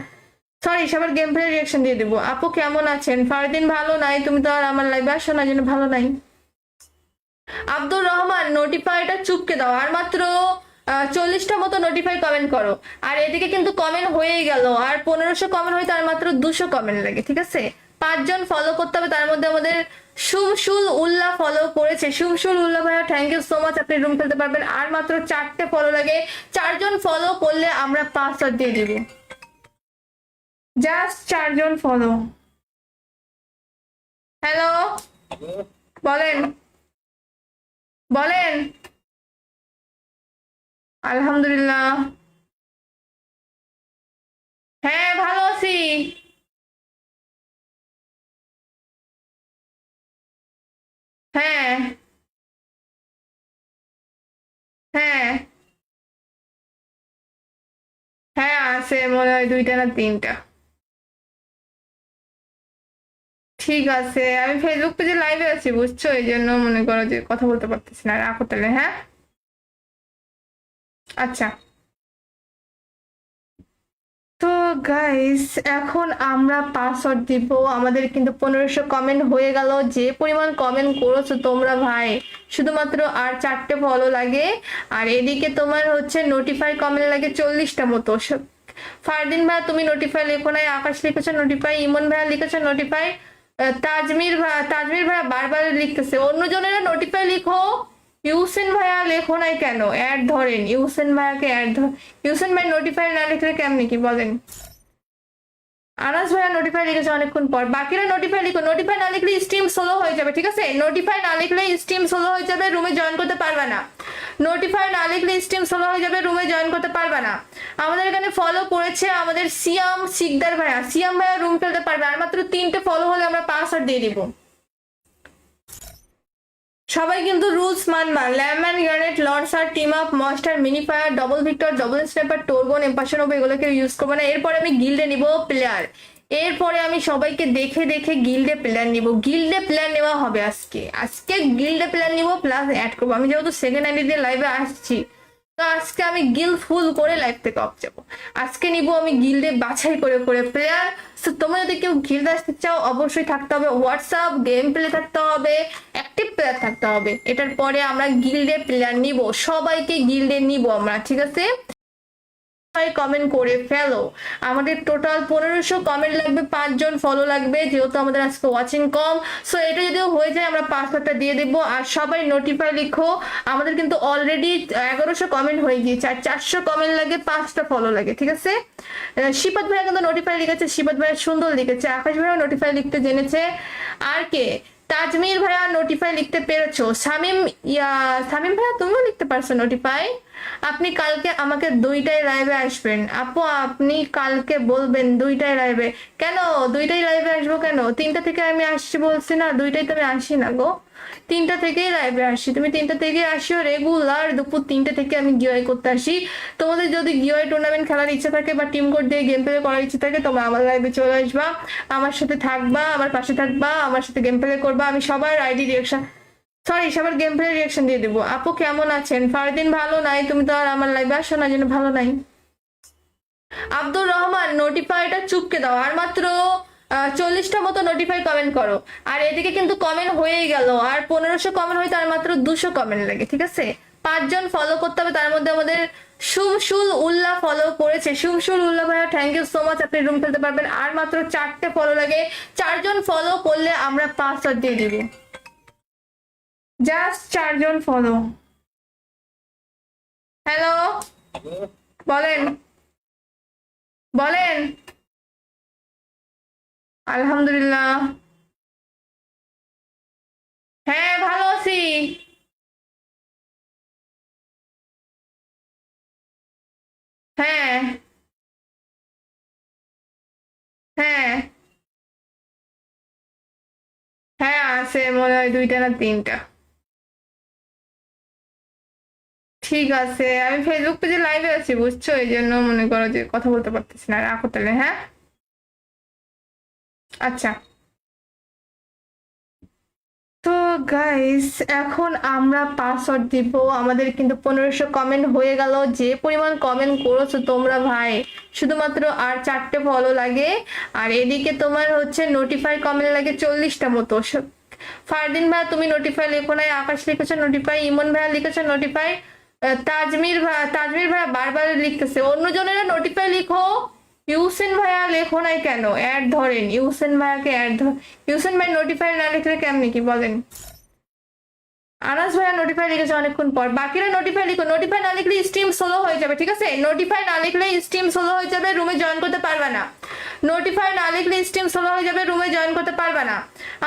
সরি সবার গেম প্লে রিয়েকশন দিয়ে দেবো। আপু কেমন আছেন? ফারদিন ভালো নাই, তুমি তো আর আমার লাইভে আসো না, জন্য ভালো নাই। আব্দুর রহমান নোটিফাইটা চুপকে দাও, আর মাত্র 40টা মতো নোটিফাই কমেন্ট করো। আর এদিকে কিন্তু কমেন্ট হয়েই গেল, আর 1500 কমেন্ট হইতে আর মাত্র 200 কমেন্ট লাগে, ঠিক আছে? 5 জন ফলো করতে হবে, তার মধ্যে আমাদের শুভশুল উল্লাহ ফলো করেছে। শুভশুল উল্লাহ ভাইয়া থ্যাংক ইউ সো মাচ, আপনি রুম খেলতে পারবেন। আর মাত্র 4টে ফলো লাগে, 4 জন ফলো করলে আমরা পাসওয়ার্ড দিয়ে দিব। জাস্ট 4 জন ফলো। হ্যালো, বলেন বলেন। আলহামদুলিল্লাহ, হ্যাঁ ভালো আছি। হ্যাঁ হ্যাঁ হ্যাঁ আছে মনে হয় 2টা না 3টা। ঠিক আছে, আমি ফেসবুক পেজে লাইভে আছি বুঝছো, এই জন্য মনে করো যে কথা বলতে পারতেছি না। রাখো তাহলে, হ্যাঁ আচ্ছা। তো গাইস এখন আমরা পাসওয়ার্ড দিব। আমাদের কিন্তু 1500 কমেন্ট হয়ে গেল। যে পরিমাণ কমেন্ট করেছো তোমরা ভাই, শুধুমাত্র আর 4টে ফলো লাগে। আর এদিকে তোমার হচ্ছে নোটিফাই কমেন্ট লাগে 40টা মতো। ফারদিন ভাই তুমি নোটিফাই লেখো নাই, আকাশ লিখেছো নোটিফাই, ইমন ভাইয়া লিখেছো নোটিফাই, তাজমির ভাইয়া বারবার লিখতেছে। অন্যজনেরা নোটিফাই লিখো, ইউসেন ভাইয়া লেখো নাই কেন? অ্যাড ধরেন, ইউসেন ভাইয়াকে অ্যাড ধর। ইউসেন ভাই নোটিফাই না লিখলে কেমনি কি বলেন? আনাস ভাইয়া নোটিফাই লিখেছে অনেকক্ষণ পর। বাকিরা নোটিফাই লিখো, নোটিফাই না লিখলে স্ট্রিম স্লো হয়ে যাবে, ঠিক আছে? নোটিফাই না লিখলে স্ট্রিম স্লো হয়ে যাবে, রুমে জয়েন করতে পারবে না। নোটিফাই না লিখলে স্ট্রিম স্লো হয়ে যাবে, রুমে জয়েন করতে পারবে না। আমাদের এখানে ফলো করেছে আমাদের সিয়াম শিকদার ভাইয়া, সিয়াম ভাইয়া রুম খেলতে পারবে, আর মাত্র 3টে ফলো হলে আমরা পাসওয়ার্ড দিয়ে দিব। সবাই কিন্তু রুলস মানবা। ল্যামম্যান, গ্রেনেড, লঞ্চার, টিম আপ, মস্টার, mini fire, double vector, double sniper, টোরগন, এম্পাশন হবে, এগুলোকে ইউজ করবো না। এরপরে আমি গিল্ডে নিব প্লেয়ার, এরপরে আমি সবাইকে দেখে দেখে গিল্ডে প্লেয়ার নিব। গিল্ডে প্লেয়ার নেওয়া হবে আজকে, আজকে গিল্ডে প্লেয়ার নিব প্লাস অ্যাড করবো। আমি যেহেতু সেকেন্ড আইডি দিয়ে লাইভে আসছি, তো আজকে আমি গিল্ড ফুল করে লাইভ থেকে অফ যাবো। আজকে নিব আমি গিল্ডে বাছাই করে করে প্লেয়ার। তো তোমরা যদি কেউ গিল্ড আসতে চাও, অবশ্যই থাকতে হবে হোয়াটসঅ্যাপ, গেম প্লে থাকতে হবে, অ্যাক্টিভ প্লেয়ার থাকতে হবে। এটার পরে আমরা গিল্ডে প্লেয়ার নিব, সবাইকে গিল্ডে নিব আমরা, ঠিক আছে? কমেন্ট করে ফেলো। আমাদের টোটাল 1500 কমেন্ট লাগবে, 5 জন ফলো লাগবে, যেহেতু আমাদের আজকে ওয়াচিং কম। সো এটা যদি হয়ে যায় আমরা পাসওয়ার্ডটা দিয়ে দেবো। আর সবাই নোটিফাই লিখো। আমাদের কিন্তু অলরেডি 1100 কমেন্ট হয়ে গিয়েছে, আর 400 কমেন্ট লাগে, 5টা ফলো লাগে, ঠিক আছে? শিপাত ভাইয়া কিন্তু নোটিফাই লিখেছে, শিপাত ভাইয়া সুন্দর লিখেছে, আকাশ ভাইয়া নোটিফাই লিখতে জেনেছে। আর কে? তাজমির ভাইয়া নোটিফাই লিখতে পেরেছো? শামিম, শামিম ভাইয়া তুমিও লিখতে পারছো নোটিফাই। আপনি কালকে আমাকে 2টায় লাইভে আসবেন আপু, আপনি কালকে বলবেন 2টায় লাইভে। কেন 2টায় লাইভে আসবো কেন? 3টা থেকে আমি আসছি বলছি না, 2টায় তো আমি আসি না গো, 3টা থেকেই লাইভে আসি। তুমি 3টা থেকে আসিও রেগুলার, দুপুর 3টে থেকে আমি গিওয়াই করতে আসি। তোমাদের যদি গিওয়াই টুর্নামেন্ট খেলার ইচ্ছা থাকে বা টিম কোড দিয়ে গেম প্লে করার ইচ্ছা থাকে, তোমরা আমার লাইভে চলে আসবা, আমার সাথে থাকবা, আমার পাশে থাকবা, আমার সাথে গেম প্লে করবা। আমি সবার আইডি রিয়াকশন, সরি সবার গেম প্লে রিয়াকশন দিয়ে দেবো। আপু কেমন আছেন? ফারদিন ভালো নাই, তুমি তো আর আমার লাইভে আসো না, যেন ভালো নাই। আব্দুর রহমান নোটিফাইটা চুপকে দাও, আর মাত্র 40টা মতো নোটিফাই কমেন্ট করো। আর এদিকে কিন্তু কমেন্ট হয়েই গেল, আর 1500 কমেন্ট হইতে আর মাত্র 200 কমেন্ট লাগে, ঠিক আছে? 5জন ফলো করতে হবে, তার মধ্যে আমাদের সুমসুল উল্লাহ ফলো করেছে। সুমসুল উল্লাহ ভাইয়া থ্যাংক ইউ সো মাচ, আপনি রুম খেলতে পারবেন। আর মাত্র 4টে ফলো লাগে, 4জন ফলো করলে আমরা 5 দিয়ে দিব, জাস্ট 4জন ফলো। হ্যালো, বলেন বলেন। আলহামদুলিল্লাহ, হ্যাঁ ভালো আছি। হ্যাঁ হ্যাঁ হ্যাঁ, আছে মনে হয় 2টা না 3টা। ঠিক আছে, আমি ফেসবুক পেজে লাইভে আছি বুঝছো, এই জন্য মনে করো যে কথা বলতে পারতেছি না। রাখো তাহলে, হ্যাঁ আচ্ছা। তো গাইস, এখন আমরা পাসওয়ার্ড দিব। আমাদের কিন্তু 1500 কমেন্ট হয়ে গেল। যে পরিমাণ কমেন্ট করেছো তোমরা ভাই, শুধুমাত্র আর 4টে ফলো লাগে। আর এদিকে তোমার হচ্ছে নোটিফাই কমেন্ট লাগে 40টা মতো। ফারদিন ভাই তুমি নোটিফাই লেখো নাই, আকাশ লিখেছো নোটিফাই, ইমন ভাইয়া লিখেছো নোটিফাই, তাজমির ভাইয়া বারবার লিখতেছে। অন্যজনেরা নোটিফাই লিখো, ইউসেন ভাইয়া লেখো নাই কেন? অ্যাড ধরেন, ইউসেন ভাইয়াকে অ্যাড ধর। ইউসেন ভাই নোটিফাই না লিখলে কেমনি কি বলেন? আনাস ভাইয়া নোটিফাই লিখেছে অনেকক্ষণ পর। বাকিরা নোটিফাই লিখো, নোটিফাই না লিখলে স্ট্রিম স্লো হয়ে যাবে, ঠিক আছে? নোটিফাই না লিখলে স্ট্রিম স্লো হয়ে যাবে, রুমে জয়েন করতে পারবে না। নোটিফাই না লিখলে স্ট্রিম স্লো হয়ে যাবে, রুমে জয়েন করতে পারবে না।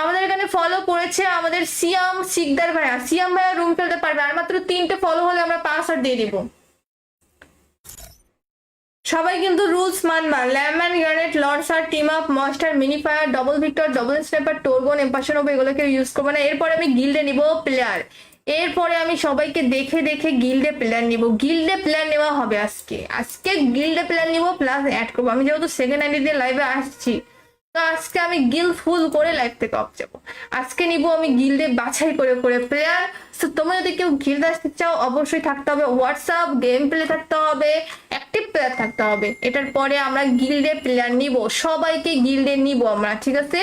আমাদের এখানে ফলো করেছে আমাদের সিয়াম শিকদার ভাইয়া, সিয়াম ভাইয়া রুম খেলতে পারবে। আর মাত্র 3টে ফলো হলে আমরা পাসওয়ার্ড দিয়ে দিব। সবাই কিন্তু রুলস মানবা। ল্যাম্যান, গ্রেনেড, লঞ্চার, টিম আপ, মস্টার, mini fire, double vector, double sniper, টোরগন, এম্পাশন হবে, এগুলোকে ইউজ করবো না। এরপরে আমি গিল্ডে নিব প্লেয়ার। এরপরে আমি সবাইকে দেখে দেখে গিল্ডে প্লেয়ার নিব। গিল্ডে প্লেয়ার নেওয়া হবে আজকে। আজকে গিল্ডে প্লেয়ার নিব প্লাস অ্যাড করবো। আমি যেহেতু সেকেন্ড আইডি দিয়ে লাইভে আসছি, তো আজকে আমি গিল্ড ফুল করে লাইভ থেকে অফ যাবো। আজকে নিব আমি গিল্ডে বাছাই করে করে প্লেয়ার। তো তোমরা যদি কেউ গিল্ডে আসতে চাও, অবশ্যই থাকতে হবে হোয়াটসঅ্যাপ, গেম প্লে থাকতে হবে, অ্যাক্টিভ প্লেয়ার থাকতে হবে। এটার পরে আমরা গিল্ডে প্লেয়ার নিব, সবাইকে গিল্ডে নিব আমরা, ঠিক আছে?